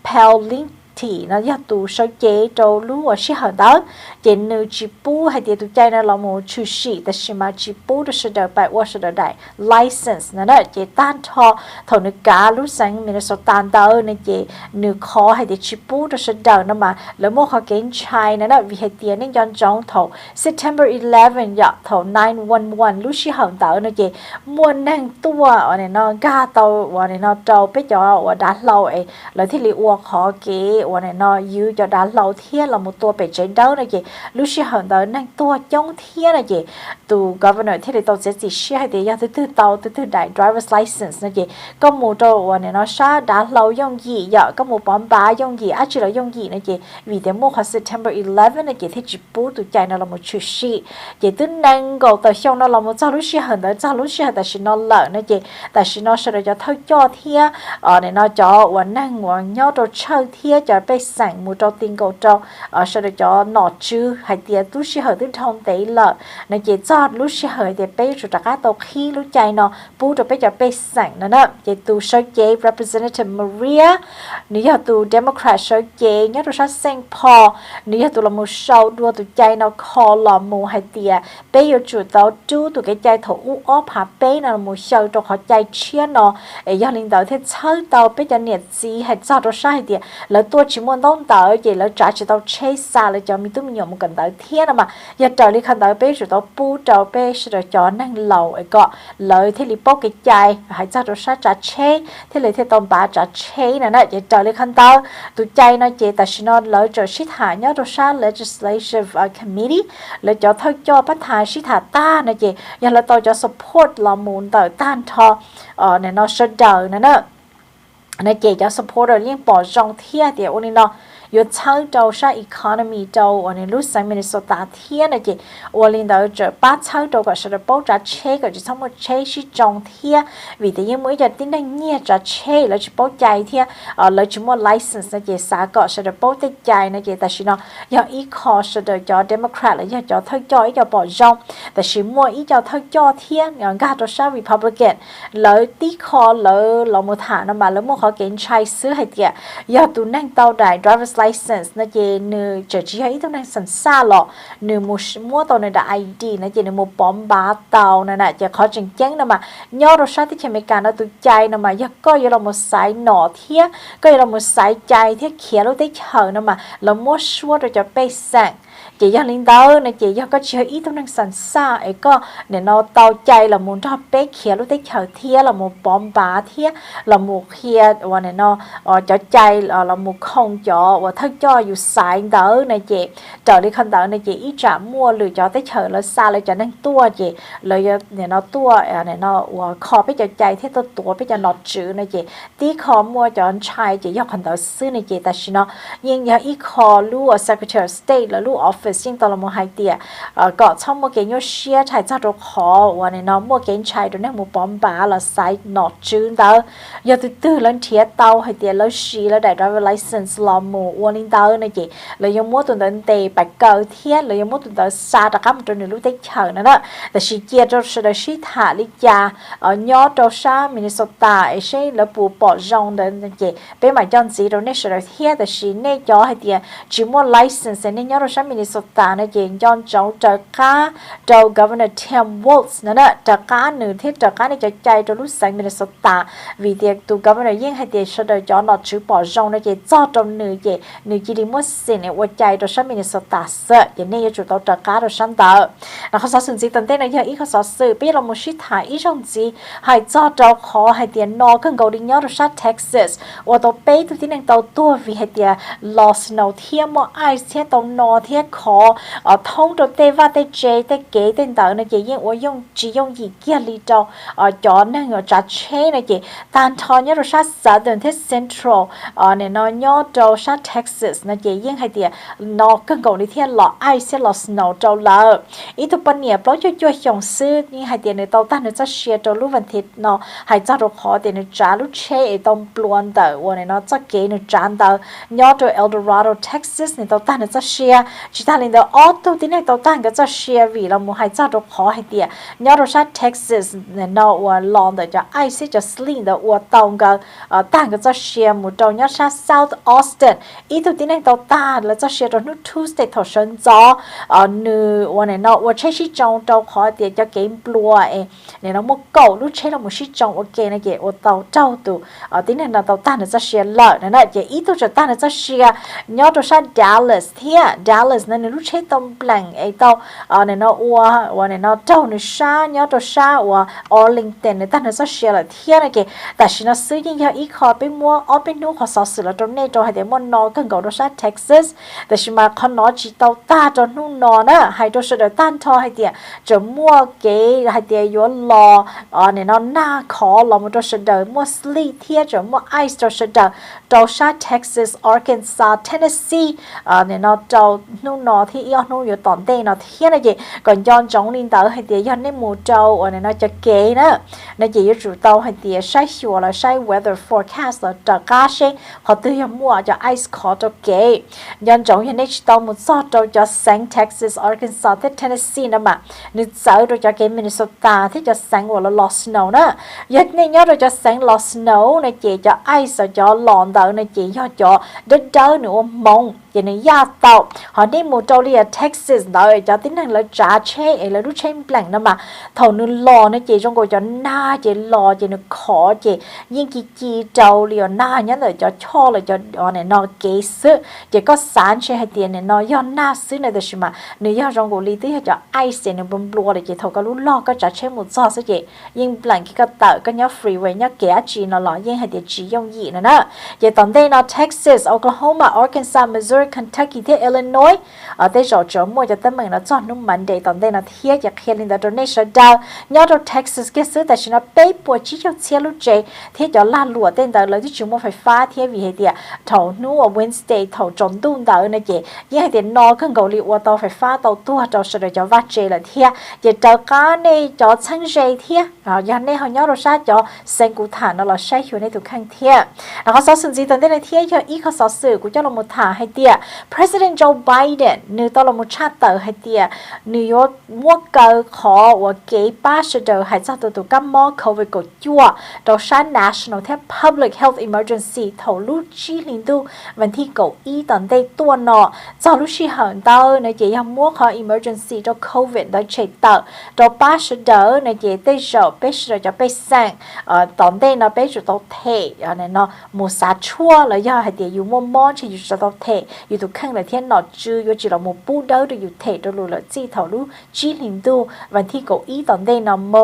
Pelling thì nó giờ tụ sau chế trâu lúa ở xí hở đó chế nữ chỉ bù hay tiền tụ chạy nó là một chú sĩแต่chỉ mà chỉ bù được sự đời bài qua sự đời đại license nó đó chế tan thọ thầu nữ cá lúc sáng mình số tan tao nên chế nữ khó hay tiền chỉ bù được sự đời nó mà lỡ một họ kiến trai nó đó vì hay tiền nên dọn trong thầu September 11 giờ thầu 911 lúc xí hở tao nó chế muốn năng tua ở này nó ga tàu ở này nó trâu biết cho ở đá lâu ấy lỡ thì liệu khó kếวันนี้นอยูจะด่าเราเทียเราหมดตัวไปใจเด้อนะเจลูกเชี่ยหันตัวนั่งตัวจ้องเทียนะเจตัว governor ที่เราตัวเสียเชี่ยให้เดียตื้อเตาตื้อได้ driver's license นะเจก็หมดตัววันนี้นอชาด่าเราย่องยี่อย่าก็หมดปอมบ้าย่องยี่อาชีเราย่องยี่นะเจวิเดโมค่ะ September 11นะเจที่จีบูตัวใจเราหมดชื่อชีเจตื้อนั่งก็ตัวช่องเราหมดเจ้าลูกเชี่ยหันตัวเจ้าลูกเชี่ยแต่ฉันนอเลิกนะเจแต่ฉันนอเสด็จจะเท่าจ่อเทียเนี่ยนอจ่อวันนั่งวันย่อตัวเช่าเทียจ่อ giờ bây sáng một trâu tin cầu trâu sau đó cho nọ chứ hay tiền lúc xí hơi tin thông tế lợ nó chỉ cho lúc xí hơi thì bây rồi cả tàu khi lúc chạy nó bù rồi bây giờ bây sáng nữa nè chỉ tu sơ chế Representative Maria nếu giờ tu Democrat sơ chế nhớ rồi sát Saint Paul nếu giờ tu là một sau đua tu chạy nó khó là một hay tiền bây giờ chủ tàu chú tu cái chạy thổ u ốp hạ bây là một sau cho họ chạy chia nó giờ linh đạo thế chơi tàu bây giờ nhiệt gì hay cho rồi sai tiền là tôi chỉ muốn đón tàu chỉ là trả chỉ tàu chase xa là cho mình tôi mình nhận một cần tàu thiên mà giờ trời đi khăn tàu bây rồi tàu bu tàu bây rồi cho năng lầu ấy có lợi thế li bốc cái chạy hay cho rồi sai trả chase thế là thế tàu bà trả chase này nè giờ trời đi khăn tàu tụi chạy nó chỉ tại sao nó lợi cho shit hạ nhớ rồi sai legislative committee lợi cho thôi cho bắt thải shit hạ ta nè chị giờ là tàu cho support là muốn tàu tan thọ này nó sẽ đời nè nó chỉ cho support rồi liên bỏ rong thiên thì ôn nó yêu chơi đầu sa economy đầu ở nơi lúc sang Minnesota thiên này chị ôn liên đầu trở bắt chơi đầu cả sự bảo trả chế cả chỉ xong một chế chỉ trồng thiên vì thế nhưng mỗi giờ tin đang nghe trả chế là chỉ bảo chạy thiên là chỉ một license này chị xã cả sự bảo tới chạy này chị tại sao nó do ý khó sự cho Democrat là cho thôi cho ý cho bỏ rong tại sao mua ý cho thôi cho thiên còn cả đầu sa Republican lợi tí khó lợi là một thằng nó mà lợi một khó kiện trai xứ hay tiệt do tụi năng tàu đại driver's license nó chỉ nửa chỉ hay tụi năng sẵn xa lọ nửa mua tàu này đã ID nó chỉ nửa một bom bá tàu này nè chỉ khó chừng chén nó mà nhớ rồi sao thì chỉ mấy cái nó tụi chạy nó mà do coi là một sải nọ thiết coi là một sải chạy thiết kia lúc tới chờ nó mà là mua xua rồi cho bay sang chỉ do linh đạo này chỉ do có chơi ít tụi năng sẵn xa ấy có để nó tàu chạy là muốn cho bé kia lúc tới chờ thiết là một bom bá thiết là một kia và này nó cho chạy là một không cho và thức cho dù sai đỡ này chị trở đi không đỡ này chị ít trả mua lựa cho tới chờ là xa lại cho nên tua chị lời này nó tua này nó khó biết cho chạy thế tôi tua biết cho nó chữ này chị tí khó mua cho anh trai chị do không đỡ xứ này chị tại nó nhưng giờ ít khó lưu Secretary of State là lưu office nhưng tao là một hai tiệt có trong một cái nhau share chạy ra đồ khó và này nó mua cái trai rồi nên một bom bả là sai nó chữ đó giờ từ từ lên thiệt tàu hay tiệt lên xí là đại driver license là một quan linh tàu này chị là dùng mua tuần đến tệ bạch cờ thiết là dùng mua tuần tới xa đã cắm trong lúc tết chờ nữa đóแต่สิเกียร์เราจะได้สิหาลิจาย่อเราซามินนิโซตาไอ้ใช่แล้วปูปอจงเดินเจเป็นหมายจันสีเราเนี่ยจะได้เที่ยแต่สิเนี่ยย่อให้เดียจิมว่า license เนี่ยย่อเราซามินนิโซตาเนี่ยเจย้อนจ้องจะก้าเรา governor Tim Walz นั่นแหละจะก้าหนึ่งที่จะก้าเนี่ยจะใจเรารู้สึกมินนิโซตาvìเดียตัว governor ยิ่งให้เดียจะได้ย้อนเราชื่อปอจงเนี่ยเจจ้าตรงหนึ่งเจหนึ่งจีดีมัวสิเนี่ยว่าใจเราซามินนิโซตาเสะอย่างนี้จะตัวจะก้าเราชั้นเตอแล้วเขาสอนสิ่งที่ตั้งแต่ในอย่างอีเขาสอนสื่อพี่เราไม่ชิดหายอีจงจีให้จ้าเราขอให้เดียนอขึ้นเกาหลีเหนือรัสเซียเท็กซัสว่าตัวเป้ตัวที่นั่งตัววิให้เดียลอสโนเทียมว่าไอเทียตัวนอเทียขอท้องตัวเตว่าเตเจเตเก๋เตเตอในเจียงว่า用จี用อีเกียลีจ้าจอนั่งจัดเชในเจตานทอนเนี่ยรัสเซียสาเดินที่เซ็นทรัลเนี่ยนอยอจ้ารัสเซียเท็กซัสในเจียงให้เดียนอขึ้นเกาหลีเทียหล่อไอเทียลอสโนจ้าเลยอีตัวปนเนี่ยเพราะช่วยส่งซื้อนี่ให้เดียนในตัวตั้งในจะเชียร์ตัวลูกวันทิศเนาะให้เจ้าเราขอเดียนในจ้าลูกเชยต้องปลวนเตอวันนี้เนาะจะเก๋ในจานเตอยอดตัวเอลโดราโดเท็กซัสในตัวตั้งในจะเชียร์จิตาลินเดอร์ออตัวที่ในตัวตั้งก็จะเชียร์วีเราโมให้เจ้าเราขอให้เดียยอดตัวชาติเท็กซัสเนี่ยเนาะวันลอนเดอจะไอซิจะสลิงเดอวันตองก็ตั้งก็จะเชียร์หมู่ตัวยอดชาติเซาท์ออสตันอีตัวที่ในตัวตั้งแล้วจะเชียร์ตัวนู้นทูสเตททอชันจอหนึ่งวันนี้เนาะวันใช้ชิจงตัวขอเดียจะเกมปลัวเนี่ยเราโมเก่าลูกใช้เราโมชิจงโอเคนะเกว่าเตาเจ้าตัวที่เนี่ยเราเตาตั้งจะเชียร์เลยนะเจอีตัวจะตั้งจะเชียร์ยอดตัวชาติดัลลัสเทียดัลลัสนั่นลูกใช้ตรงแปลงเตาเนี่ยเราวันเนี่ยเราเจ้าเนี่ยชายอดตัวชาว่าออลลิงตันเนี่ยตั้งจะเชียร์เลยเทียนะเกแต่ฉันซื้อยิ่งยาอีคอไปมัวเป็นนู้ขอสอสื่อแล้วตรงนี้ตัวให้เดี๋ยวมันนอนกันกับตัวชาติเท็กซัสแต่ฉันมาคอนนอจีเตาตาจนนู่นนอนนะให้ตัวเสด็จตั้งทอให้เดี๋ยวจะมัวเก๋ให้เดี๋ยวย้อนรอเนี่ยเราหน้าขอเรามาตัวเสด็จมัวสลีเทียจะมัวไอซ์ตัวเสด็จตัวชาติเท็กซัสอาร์คันซัสเทนเนสซีเนี่ยเราจะนู่นนอ nọ thì yêu nó yêu tòn tê nó thiên là gì còn yon chống linh tờ hay tiệt yon nên mù trâu ở này nó cho kế nữa nó chỉ yêu chủ tàu hay tiệt sai sửa là sai weather forecast là trả cá xe họ tự yêu mua cho ice core cho kế yon chống yon nên tàu một sọt trâu cho sáng Texas Arkansas Tennessee nữa mà nước sở rồi cho cái Minnesota thì cho sáng gọi là lost snow nữa yon nên nhớ rồi cho sáng lost snow này chỉ cho ice cho lòn tờ này chỉ cho đất đỡ nữa mông cho nên gia tàu họ đi một châu đi ở Texas đợi cho tính năng là trả chế là lúc chế blank nữa mà thầu nó lò nó chỉ trong cổ cho na chỉ lò chỉ nó khó chỉ nhưng chỉ châu liền na nhớ là cho là cho này nó kế sức chỉ có sản chế hay tiền này nó do na xứ này được mà nếu do trong cổ lý tí cho ice này bấm lùa để chỉ thầu có lúc lo có trả chế một giò sức chỉ nhưng blank cái tờ có nhớ freeway nhớ kế chỉ nó lò nhưng hay tiền chỉ dùng gì nữa nè chỉ tận đây nó Texas Oklahoma Arkansas Missouri Kentucky thế Illinois ở đây chỗ mua cho tấm mình nó chọn đúng mạnh để tận đây nó thiết cho khi lên donation down nhớ cho Texas cái xứ tại nó bay bộ chỉ cho xe lúc chạy thiết cho lan lụa tên tờ lời thì chúng mua phải phá thiết vì hệ tiệt thầu nu ở Wednesday thầu trốn tung tờ này chị như hệ tiệt nó cần cầu liệu tàu phải phá tàu tua tàu sẽ cho vắt chạy là thiết chị tàu cá này cho chăn dây thiết giờ này họ nhớ rồi sao cho sen cụ thả nó là sai hiểu này tụi khang thiết nó có sự gì tận đây này thiết cho ít có sự của cho là một thả hay tiệt President Joe Biden nếu tao là một cha tờ hay tiệt New York mua cờ khó và kế ba sự đời hay sao tụi các mỏ COVID của chua đầu sáng National theo Public Health Emergency thầu lúc chi liên tu vấn thi cầu y tận đây tua nọ sau lúc chi hận tao này chỉ ham mua khó emergency cho COVID đó chạy tờ đầu ba sự đời này chỉ tới giờ bé sự cho bé sang tận đây nó bé sự tao thể này nó một xã chua là do hay tiệt dùng mua món chỉ dùng tao thểอยู่ทุกครั้งเลยที่นอจืออยู่จีเราหมู่ปูเดอร์อยู่เทตัวรู้เลยจีเท่ารู้จีลินดูวันที่เก้าอี้ตอนเดนอโม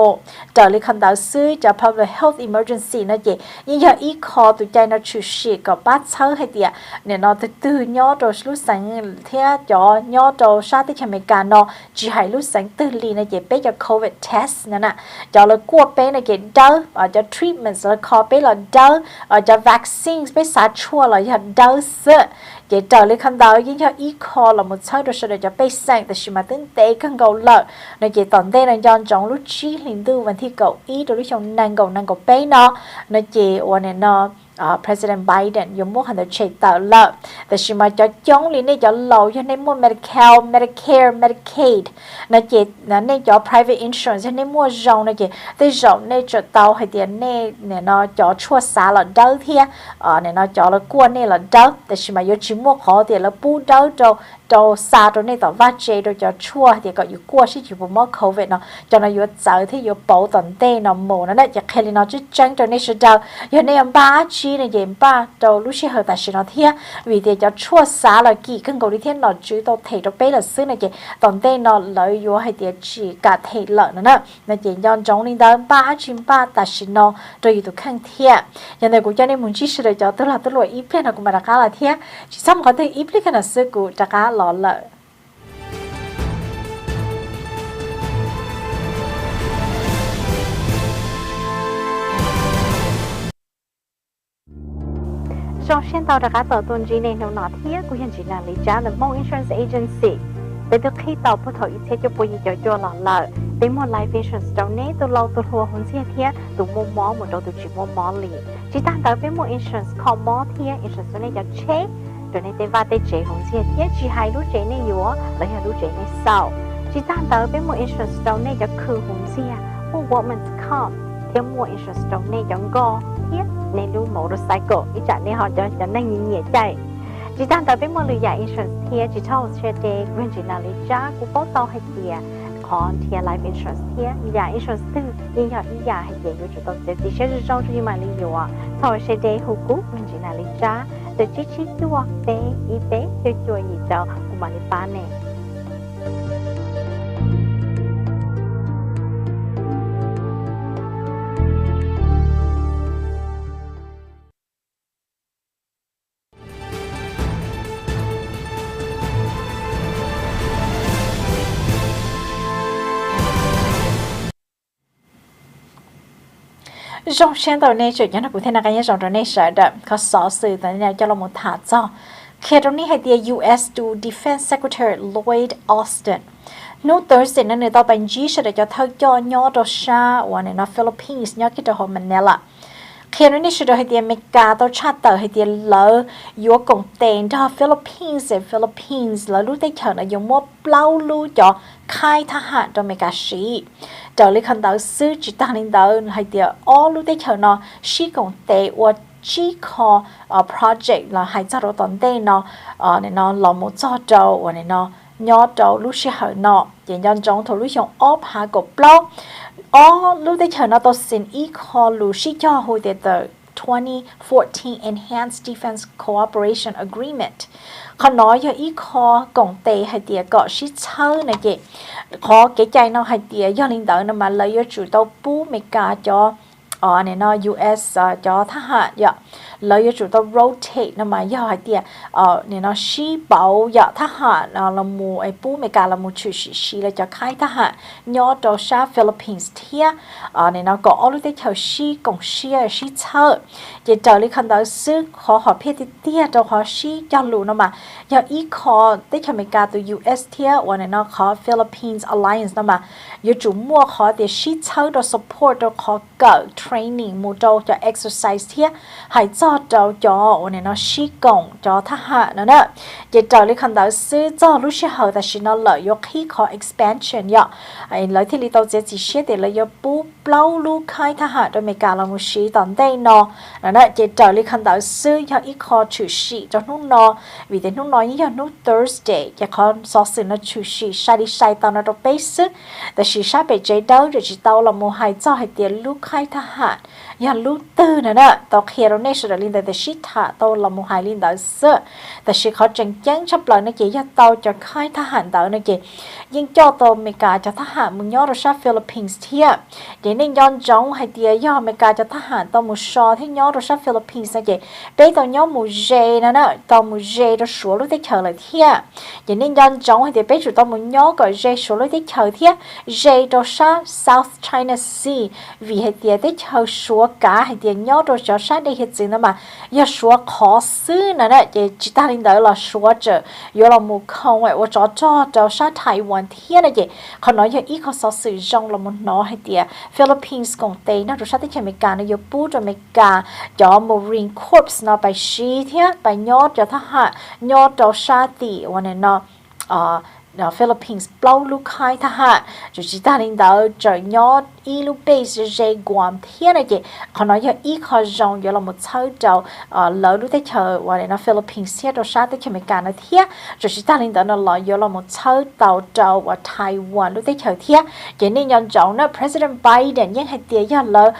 เจอเลยคันดาวซื้อจะ public health emergency นะเจยิ่งอยากอีคอตัวใจน่าชูชีกับบ้านเช่าให้เดียเนี่ยนอตื่นย่อตัวรู้สังเทียจ่อย่อตัวชาติที่อเมริกานอจีให้รู้สังตื่นลีนะเจเป๊ะจะ covid test นั่นน่ะจะเลยกลัวเป๊ะนะเจเดอร์จะ treatment จะคอเป๊ะละเดอร์จะ vaccine เป๊ะสาชัวเลยจะเดอร์เสchỉ trở lại khăn đó nhưng cho ý khó là một sau đó sẽ để cho bay sangแต่ชิมาตึ้งเตะกันเกาเลยในchỉตอนเต้นย้อนจงlúc chi liền tưวันที่เกาอีตัวที่ชงนั่งเกาไปเนาะในchỉวันนี้เนาะPresident Biden ยมมุขันเดชตาละแต่ชิมาจะจ้องลีนี่จะเหล่าจะในมัว Medicare Medicaid ในจีในจะ private insurance ในมัวจงในจีแต่จงในจะเตาให้เดียนเนี่ยเนาะจะชั่วสาละเดาเทียเนี่ยเนาะจะละกวนเนี่ยละเดาแต่ชิมาอยู่ชิมัวขอเดียละปูเดาจะซาตัวนี้ต่อว่าเจโดจะชั่วเดี๋ยวก็อยู่กลัวที่อยู่บนมอโควิดเนาะจะนายอยู่เจอที่อยู่เป่าตอนเต้นอโมนั่นแหละจะแค่ลีนอจะจังตัวนี้สุดเดาอยู่ในบ้าชีในเย็นบ้าตัวรู้ชื่อเหตุแต่ชินอเทียวิธีจะชั่วซาละกี่ขึ้นกับที่นอจื้อตัวเทตัวเป้ละซื้อในเจตอนเต้นอเลยอยู่ให้เดียจีกาเทละนั่นน่ะในเจย้อนจงลินเดินบ้าชิมบ้าแต่ชินอตัวอยู่ตัวข้างเทียอย่างในกูจะในมุนชีสุดจะตัวละอีเพลนกูมาดักละเทียชิซ้ำเขาตัวอีเพลนขนาดซื้อกูจะกาหล่อเลยtrong hiện tại đã có tuần gì này nó nói thiệt của hiện chỉ là lý trả là mong insurance agency để được khi tàu bắt đầu ít cho bồi cho lọ lợ để mua life insurance trong này tôi lâu tôi hùa hôn xe thiệt tôi mua mỏ một đầu tôi chỉ mua mỏ lì chỉ tăng tới với mua insurance có mỏ thiệt insurance này cho chế rồi này tên va tên chế hôn xe thiệt chỉ hai lúc chế này yếu là hai lúc chế này sau chỉ tăng tới với mua insurance trong này cho khử hôn xe mua woman's comp theo mua insurance trong này cho go thiệt nên lưu motorcycle ít chả nên họ cho nên nhẹ chạy chỉ đang tới với một lựa chọn insurance thì chỉ cho xe để quyền chỉ là lý trả của bảo tàu hay gì còn thì life insurance thì nhà insurance tư nhưng họ nhà hay gì của chúng tôi sẽ sẽ trong cho mà lý do thôi xe để hữu cú quyền chỉ là lý trả từ chỉ đua để y tế cho gì đó của mà lý ba này trong sáng tàu này chuyện nó cũng thế nào cái như trong này sợ đậm có sợ sự tại nhà cho là một thả cho khi đó ní hay tia U.S. to Defense Secretary Lloyd Austin nút Thursday nên người ta bàn chỉ sẽ để cho thâu cho nhau đó sa và này nó Philippines nhau cái đó họ Manila khi đó ní sẽ hay tia Mecca tao chat tờ hay tia lỡ yếu công tiền cho Philippines lỡ lúc tới chờ là dùng mua bao lưu cho khai thác hạn cho Mecca sĩ trở lại khăn tờ sư chỉ ta nên tờ hay tia all lúc tới chờ nó sĩ công tiền và chỉ có project là hay cho đó tận đây nó này nó là một cho trâu và này nó nhỏ trâu lúc sẽ hỏi nó chỉ nhân trong thổ lúc trong ốp hạ cột blog lúc đấy chờ nó tôi xin ý khó lúc sẽ cho hồi để từ 2014 Enhanced Defense Cooperation Agreement họ nói cho ý khó cộng tệ hay tiệt có sĩ chơi này chị khó cái chạy nó hay tiệt do linh đạo nó mà lấy cho chủ tàu bú mấy cả cho này nó US cho thác hạ dạ lấy cho chủ tàu rotate nó mà do hay tiệt này nó sĩ bảo dạ thác hạ là mù ai bú mấy cả là mù chủ sĩ là cho khai thác hạ nhỏ cho sa Philippines thia này nó có lúc đấy theo sĩ cộng sĩ chơi chỉ trở lại khăn đó sức khó họ biết tiệt cho họ sĩ cho lù nó mà do ý khó đấy theo mấy cả từ US thia và này nó khó Philippines Alliance nó mà do chủ mua khó để sĩ chơi cho support cho khó cỡ training một trâu cho exercise thia hãy cho này nó sĩ cộng cho thác hạ nữa nè chỉ trở lại khăn đó sức cho lúc sẽ hở tại nó lợi do khi khó expansion ya lợi thì lý tàu chỉ sẽ để lợi do bù bao lu khai thác hạ cho mấy cả là một sĩ tận đây nó nè chỉ trở lại khăn đó sức cho ít khó chủ sĩ cho nút nó vì thế nút nói như nút Thursday cho con so sự nó chủ sĩ sai đi sai tao nó đâu basicแต่sĩ sai bị chế đâu rồi chỉ tao là một hai cho hai tiền lu khai thác hạ ya lu tư nè tao khi đó nên sẽ lên tại sĩ thả tao là một hai lên đó sứcแต่sĩ khó tranh chán chấp lời nó chỉ cho tao cho khai thác hạ tao nó chỉ nhưng cho tao mấy cả cho thác hạมึงnhớ rồi sa Philippines thia vậy nên yon giống hay tia do mấy cả cho thác hạ tao một so thế nhớ rồi sa Philippines này chị bây tao nhớ một dê nè tao một dê đó số lúc tới chờ lại thia vậy nên yon giống hay tia bây giờ tao một nhớ gọi dê số lúc tới chờ thia dê đó sa South China Sea vì hay tia tới chờ số cả hay tia nhớ rồi cho sa đây hết gì nữa mà do số khó xứ nè chị chỉ ta lên đó là số chợ do là một không vậy và cho sa Thái Quan thiên này chị họ nói giờ ít họ so sử dụng là một nó hay tiệt Philippines công ty nó rồi sát tới cho mấy cả nó giờ bù cho mấy cả cho Marine Corps nó bài sĩ thế bài nhớ cho thằng hạ nhớ cho sát tỷ và này nó Philippines bao lúc khai thác hạ rồi chỉ ta lên đó trời nhớ ý lúc base dây Guam thiên này chị họ nói giờ ít họ dùng giờ là một sáu trâu lỡ lúc tới chờ và này nó Philippines thiết rồi sát tới cho mấy cả nó thiết rồi chỉ ta lên đó nó nói giờ là một sáu tàu trâu và Taiwan lúc tới chờ thiết vậy nên nhận trọng nó President Biden những hai tiền giờ lỡ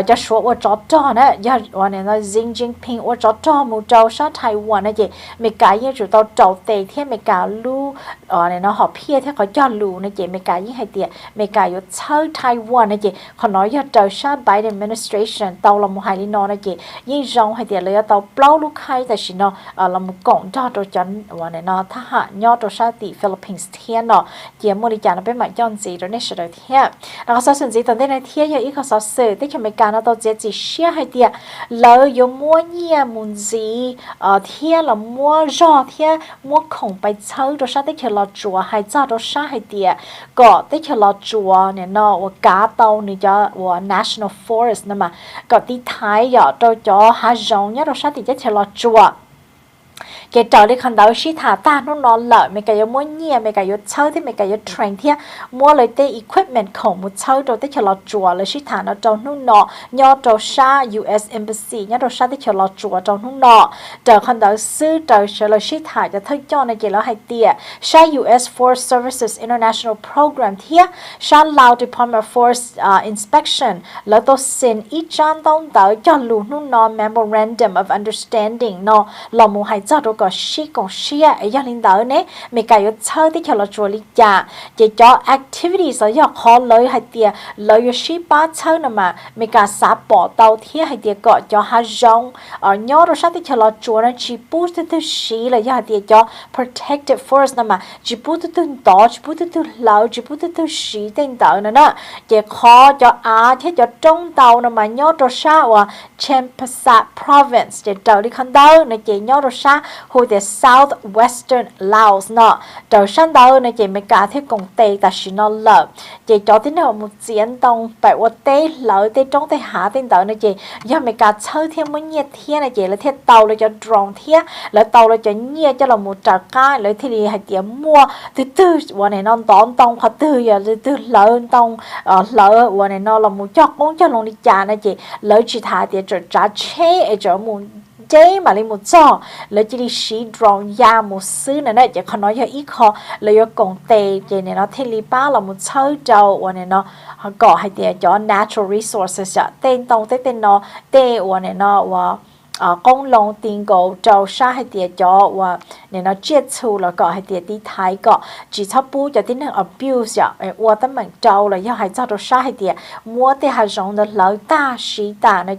cho số và cho nó giờ và này nó Xi Jinping và cho một trâu sát Taiwan này chị mấy cái như tụi tao trâu tệ thiết mấy cả lu này nó họ phía thế có cho lù này chị mấy cái như hai tiền mấy cái ở sáu Taiwan này chị họ nói giờ trời sa Biden administration tàu là một hai lý nó này chị nhưng rong hai tiền lấy tàu bao lúc khai tại chỉ nó là một cổng cho đồ chắn và này nó thác hạ nhau đồ sa tỷ Philippines thiên nó chỉ mua đi trả nó bên mạng cho gì rồi nên sẽ được thiên nó có sự gì tận đây này thiên giờ ít có sự sự tích cho mấy cái nó tàu chỉ share hai tiền lời yo mua nhia muốn gì thiên là mua rò thiên mua khổng bài chơi đồ sa tích là chùa hai cho đồ sa hai tiền có tích là chùa này nó cá tàu này cho National Forest nè mà có tí thái giờ tôi cho hà rong nhá rồi sát thì chết là chùa cái trò đi khăn đầu xí thả ta nó lợi mấy cái mua nhia mấy cái chơi thì mấy cái train thì mua lấy cái equipment khổng một chơi rồi tới chờ lọt chùa lấy xí thả nó trong nó nhớ trong sa US Embassy nhớ trong sa tới chờ lọt chùa trong nó chờ khăn đầu sư chờ chờ lấy xí thả cho thấy cho này chỉ là hai tia sa US Forest Services International Program thì sa Lao Department of Forest Inspection lấy tôi xin ít trang tông tới cho lù nó memorandum of understanding nó là một hai giờ rồi có sĩ công sĩ ấy do linh đạo này mấy cái ở chơi thì cho là chùa lý trả chỉ cho activities ở do khó lấy hay tiệt lấy ở sĩ ba chơi nè mà mấy cái xã bỏ tàu thì hay tiệt gọi cho hà rong ở nhớ rồi sao thì cho là chùa nó chỉ bút từ sĩ là do hay tiệt cho protected forest nè mà chỉ bút từ đó chỉ bút từ lâu chỉ bút từ sĩ tên tàu nữa nè chỉ khó cho thế cho trong tàu nè mà nhớ rồi sao Champasak Province chỉ tàu đi khăn đâu này chỉ nhớ rồi sao hồi the southwestern Laos nó trở sang đó này chị mới cả thiết cùng tây ta chỉ nó lợ chị cho tin họ một chiến đông phải qua tây lợ tây trong tây hạ tây đó này chị do mới cả chơi thêm mấy nhiệt thiên này chị là thiết tàu là cho drone thiên là tàu là cho nhiệt cho là một trà cá là thì hay tiền mua thứ tưวันnày nó đón tông khó tư giờ thứ tư lợ tông lợวันnày nó là một chọc cũng cho lòng đi trả này chị lỡ chỉ thả tiền trở trả chế ở chỗ một chế mà lên một chỗ lỡ chỉ đi xí drone ya một xứ này đấy chỉ còn nói cho ít khó lỡ cho công tệ chị này nó thiên lý ba là một chơi trâuวันnày nó có hay tiền cho natural resources tên tông tên nó tênวันnày nó công long tiền cổ trâu sa hay tiền cho và nên nó chết chu là có hay tiền đi thái có chỉ thắp bu cho tính năng abuse và tấm bằng trâu là do hay cho trâu sa hay tiền mua tiền hay dùng nó lợi ta sĩ ta này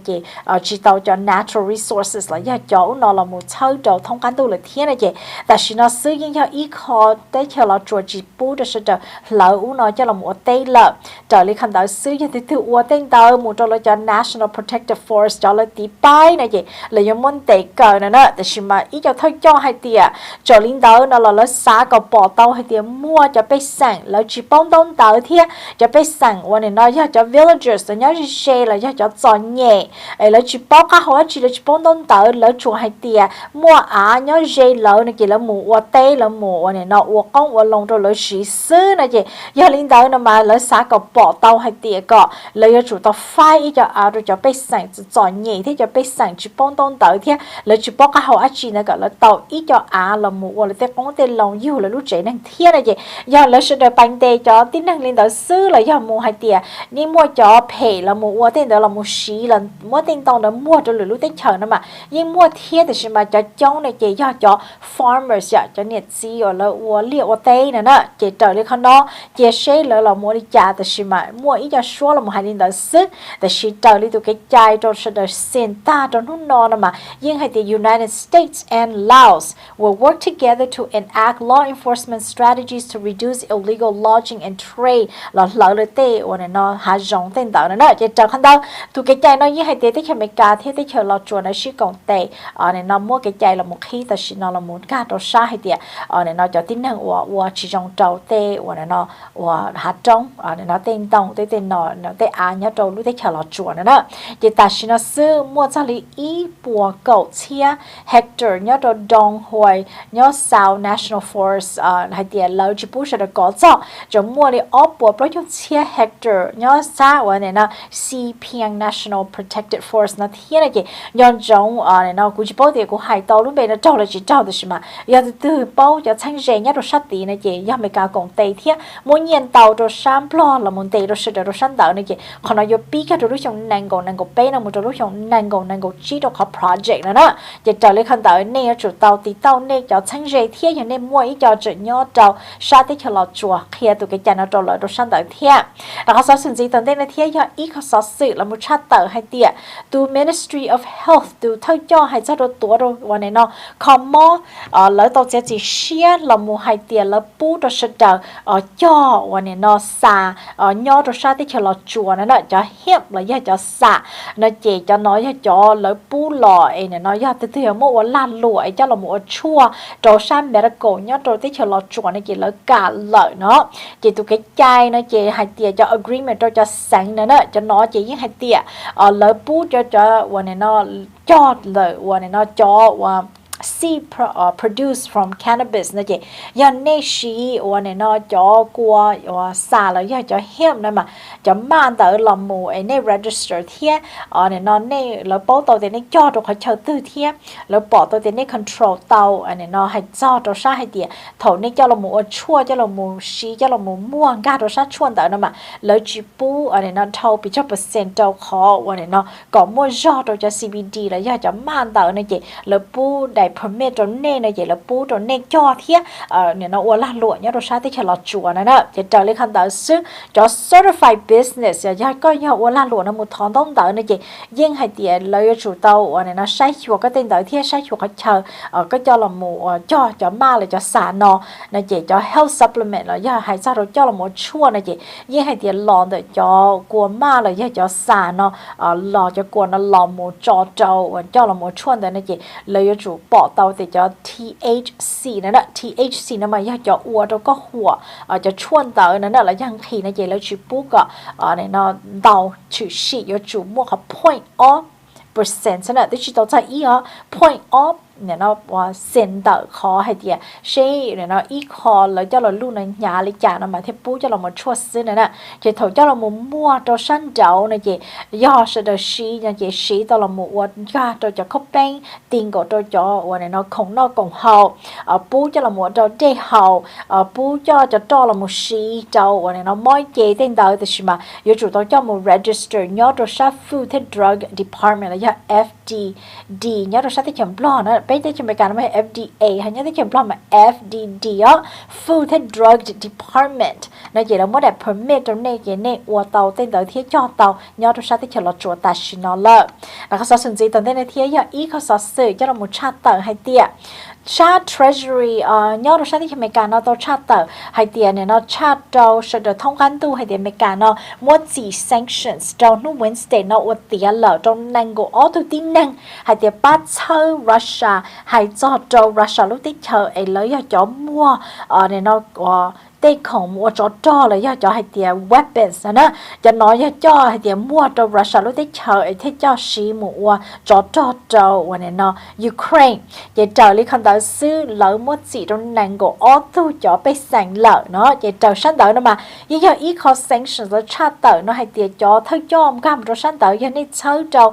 chỉ tàu cho natural resources là do chỗ nó là một chơi trâu thông can tu là thiên này chịแต่是nó sử dụng cho ít khó tới cho nó chuột chỉ bu được sự lợi u nó cho là một tây lợi trở lại khăn đó sử dụng từ từ u tên tàu một trâu là cho National Protective Forest cho là tí bay này chị là do môn tệ cờ này đó,แต่是mà ít cho thôi cho hai tiệt, cho lính đó nó là xã có bỏ tàu hai tiệt mua cho bé sẵn, là chỉ bông đông tàu thiệt, cho bé sẵn,วันนี้nó cho villagers, nó chỉ là cho chọn nhẹ, là chỉ bao cả họ chỉ là chỉ bông đông tàu, là chuột hai tiệt mua nó dễ lỡ này chỉ là mua tê là mua,วันนี้nó công lồng rồi là chỉ xứ này chỉ, do lính đó nó mà là xã có bỏ tàu hai tiệt có, là do chủ tàu phai cho rồi cho bé sẵn chọn nhẹ thế cho bé sẵn chỉ bông đông tàu thiệt là chỉ bao cả họ chỉ là gọi là tàu ít cho là một là tên công tên lòng yêu là lúc trẻ năng thiệt này chị do là sự đời bánh tê cho tính năng lên đó xứ là do mua hai tiền nhưng mua cho phe là mua tên đó là một xí là mua tên tàu đó mua cho lúc tết chờ nó mà nhưng mua thiệt thì mà cho trong này chị do cho farmers cho nhiệt gì rồi là liệu tê này đó chị trở lên con đó chị sẽ là mua đi trả thì mà mua ít cho số là một hai lên đó xứ thì chị trở lên từ cái chai cho sự đời xin ta cho nó mà nhưng hay the United States and Laos will work together to enact law enforcement strategies to reduce illegal lodging and trade là lợi lợi tệ và nó hạ rộng tên tạo nó chỉ chờ khăn đâu tụi cái chai nó như hay tệ tới khi mấy cá thế tới chờ lo chuột nó chỉ còn tệ này nó mua cái chai là một khi ta chỉ nó là một cá đồ sa hay tệ này nó cho tính năng và chỉ trong trâu tệ và nó hạ trong này nó tên tông tới tên nó tên nhớ trâu lúc tới chờ lo chuột nó chỉ ta chỉ nó sư mua cho lý ý bùa cậu chia hectare nhớ đồ đông hồi nhớ South National Forest hay tiền lâu chỉ bút sẽ được có cho mua đi ốp bùa bao nhiêu chia hectare nhớ xa và này nó CPN National Protected Forest nó thiên này chị nhớ giống này nó cũng chỉ bao tiền của hải tàu lúc bây nó trâu là chỉ trâu được mà giờ từ bao cho thanh rẻ nhớ đồ sát tí này chị giờ mấy cả công tây thiên mỗi nhiên tàu đồ sam plo là một tây đồ sự đồ san tàu này chị còn nó giờ pi cái đồ lúc trong nàng gò bé nó một đồ lúc trong nàng gò chỉ đồ có project nữa đó chỉ trở lại khăn tàu này chủ tàu tí tàu này cho thanh rẻ thiên cho nên mua ít cho chợ nhớ tàu sát tí cho lọt chùa kia tụi cái chăn nó trâu lợi đồ san tàu thiênแล้วก็สิ่งที่ตั้งแต่ในที่ยออีกเขาสื่อแล้วมุชาเตอร์ให้เตี้ยดู Ministry of Health ดูเท่าย่อให้เจ้าตัววันนี้เนาะคอมมอแล้วตัวเจ้าจีเชียแล้วมูให้เตี้ยแล้วปูตัวเสดย่อวันนี้เนาะซาย่อตัวชาที่เชลจัวนั่นแหละจะเฮียบแล้วย่อจะซาเนาะเจจะน้อยย่อจ่อแล้วปูหล่อเองเนี่ยเนาะย่อเตี้ยมั่วล้านหล่อไอ้เจ้าเรามั่วชั่วตัวชาเมริโกย่อตัวที่เชลจัวนี่เจแล้วกาเลยเนาะเจตัวแก่ใจเนาะเจให้เตี้ยจะ agreement ตัวจะสั่งนั่นแหละจะน้อยเจยิ่งให้เตี้ยแล้วปูจะวันนี้เนาะจอดเลยวันนี้เนาะจ่อว่าseed produced from cannabis นะเจยันเนชีวันนี้เนาะจ่อกลัวว่าซาแล้วยังจะเฮี้ยมนะมาจะมาแต่ลำมูไอ้เน่ register เทียเนี่ยเนาะเน่แล้วป้อตัวเน่จ่อตัวเขาเชิดตื้อเทียแล้วป้อตัวเน่ control เตาอันนี้เนาะให้จ่อตัวซาให้เดียถอดเน่จ่อลำมูชั่วจ่อลำมูชีจ่อลำมูม่วงก้าตัวซาชวนแต่นะมาแล้วจีปูอันนี้เนาะเท่าปีจ่อเปอร์เซ็นต์เจ้าขอวันนี้เนาะก่อมั่วจ่อตัวจะ CBD แล้วยังจะมาแต่นะเจแล้วปูได้permit ตัวเน่นะเจแล้วปูตัวเน่จ่อเทียเนี่ยเนาะว่าละหลวงเนี่ยตัวชาติที่ฉลาดจัวนะเนาะจะเจอเลยคำตอบซึ่งจะ certified business อย่างก็เนี่ยว่าละหลวงนะมุทอนต้องต่อนะเจยิ่งให้เดียเลยจุดเตาเนี่ยเนาะใช้ชัวก็เต็มต่อเทียใช้ชัวก็เชอก็จะละหมูจ่อจะมาเลยจะสารนอนะเจจะ health supplement แล้วย่าให้ซาเราจ่อละหมูชั่วนะเจยิ่งให้เดียลองเดี๋ยวจะกลัวมาเลยย่าจะสารนอหล่อจะกลัวนะหล่อหมูจ่อเจ้าจ่อละหมูชั่วแต่นะเจเลยจุดปอ bỏ tàu thì cho THC nữa đó THC nó mà cho ua đâu có hùa cho chuồn tàu nữa là yang khi nó vậy là chữ bút này nó tàu chữ sĩ cho chủ mua học point off percent nữa tức chỉ tàu tại ý point off này nó sen tờ khó hay gì xe này nó ít khó lấy cho là luôn này nhà lấy trả nó mà thêm bút cho là một chuột xứ này nè chỉ thầu cho là một mua cho săn dầu này chị do sự đời xí nhà chị xí tao là một ga cho khóc bánh tiền của cho này nó không nó còn hậu bút cho là một cho đê hậu bút cho là một xí cho này nó mỗi chị tên tờ thì mà yêu chủ tao cho một register nhớ cho sát Food and Drug Department là do FDD nhớ cho sát cái chấm lo nữa bây giờ chúng mình cần phải FDA hay nhớ tới chấm lo mà FDD Food and Drug Department nó chỉ là một đại permit trong này cái này của tàu tên tàu thiết cho tàu nhớ cho sát tới chấm lo chuột ta xin nó lợ là các số sinh gì tàu tên này thiết giờ ý các số sự cho là một chat tờ hay tiệt chat treasury nhớ cho sát tới chấm mình cần nó tàu chat tờ hay tiệt này nó chat tàu sẽ được thông quan tu hay tiệt mình cần nó một gì sanctions trong nó Wednesday nó ở tiệt lợ trong năng của auto tin năng hay tiệt bắt chơi Russia hay cho Russia lúc tích chờ ấy lấy cho mua này nó tây khổng mua cho là cho hay tiệt weapons nữa cho nói cho hay tiệt mua cho Russia lúc tích chờ ấy thế cho xí mua cho này nó Ukraine vậy trời lý không tới xứ lỡ một gì trong năng của auto cho bị sản lợ nó vậy trời sáng tới nó mà như giờ ít khó sanctions nó tra tới nó hay tiệt cho thôi cho ông cam cho sáng tới cho nên chơi cho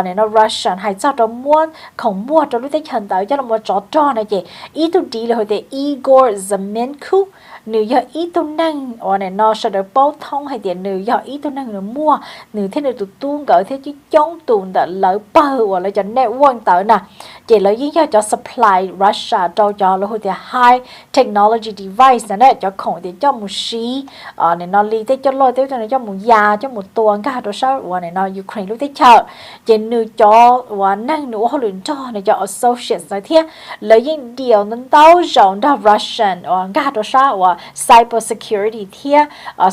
này nó Russian hay cho mua không mua cho lúc tích hơn tới cho nó mua cho này chị ý tôi đi là hồi tiệt Igor Zamenku nếu giờ ý tôi năng này nó sẽ được báo thông hay tiền nếu giờ ý tôi năng nó mua nếu thế này tụi tuôn gửi thế chứ chống tuôn đã lỡ bờ hoặc là cho network tới nè chỉ lấy ý cho supply Russia cho là hồi tiền high technology device này cho khổng thì cho một xí này nó li thế cho lôi thế cho này cho một già cho một tuần cả đồ sao này nó Ukraine lúc thế chờ chỉ nếu cho năng nữa họ luyện cho này cho associates nói thế lấy những điều nó tao rộng đó Russian cả đồ sao cyber security thia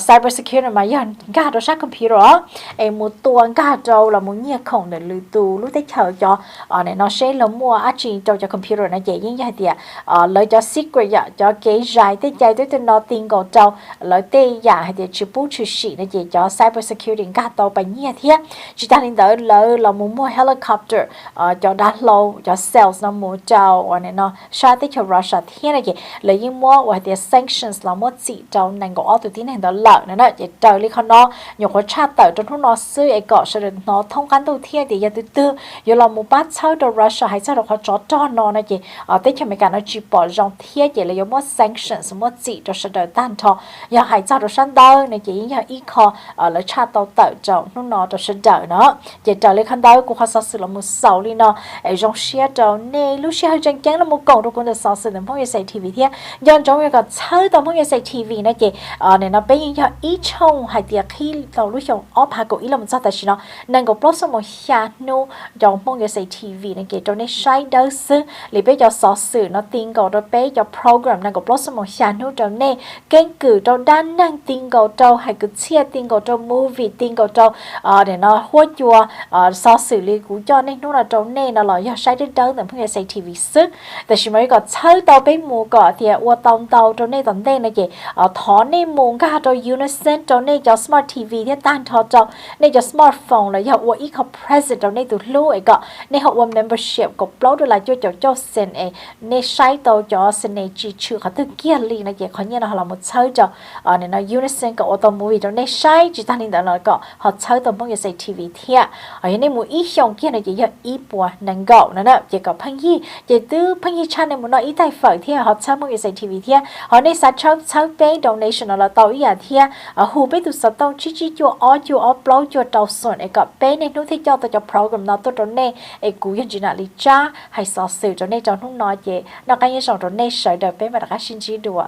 cyber security mà dân cả đồ sát computer em một tuần cả đâu là một nhiệt khổng để lưu tù lúc tới chờ cho này nó sẽ là mua achi cho computer này dễ như vậy thì lấy cho secret cho cái dài tới chạy tới nó tiền cổ trâu lấy tê giả hay thì chụp bút chụp xị này dễ cho cyber security cả tàu bao nhiêu thia chỉ ta nên đỡ lấy là muốn mua helicopter cho đá lâu cho sales nó mua trâu này nó sát tới cho Russia thia này lấy những mua và thì sanctions là một gì trong ngành của tụi tin này đó lợn nữa để trời đi con nó nhiều khóa chat tới trong lúc nó xưa ấy cọ sẽ được nó thông quan đầu tiên thì giờ từ từ giờ là một bát sau đầu Russia hay sau đó khóa cho nó này chị tết cho mấy cái nó chỉ bỏ trong thiên vậy là một sanctions một gì cho sẽ được tan thọ giờ hay sau đó sang đâu này chị giờ ít kho là chat tàu tới trong lúc nó cho sẽ đỡ nó giờ trời đi con đâu cũng khóa sự là một sầu đi nó ở trong xe trong này lúc xe hơi chân chán là một cổng đâu cũng được sao sự đến phong say TV thế giờ trong cái cái chơi tàu phong say TV này chị này nó bây giờ ít trong hay tiệt khi tàu lúc trong ốp hai cổ ý là một sao tại nó nên có blog số một xa nô trong phong say TV này chị trong này sai đâu xứ lý bây giờ so sự nó tin cầu rồi bây giờ program nên có blog số một xa nô trong này kênh cử trong đa năng tin cầu trong hay cứ chia tin cầu trong movie tin cầu trong để nó hỗ trợ so xử lý của cho nên nó là trong này nó là do sai đến đâu từ phong say TV sức tại vì mấy cái chơi tàu bây mua có thì qua tàu trong này tận đây này chị thọ này muốn cả cho Unison cho này cho smart TV thế tan thọ cho này cho smartphone là do qua ít học present cho này từ lâu ấy có này học qua membership có blog được là cho sen ấy này sai tàu cho sen này chỉ chữ họ từ kia liền này chị khó như là một chơi cho này nó Unison có auto movie cho này sai chỉ ta nên đó là có họ chơi tàu phong say TV thế ở này một ít trong kia này chỉ do ít bùa năng gạo nữa nè chỉ có phăng hi chỉ từ phăng hi channel một nói ít tài phở thế họ chơi phong say TV thế họ này sát chơi bé donation là tàu ý thia hù bé tụi sao tàu chỉ cho upload cho tàu xuân ấy gặp bé này nó thích cho program nào tôi trong này ấy cú hiện Geena Cha hay so sự trong này trong không nói gì nó cái như trong này sợ đời bé mà đã xin chỉ đùa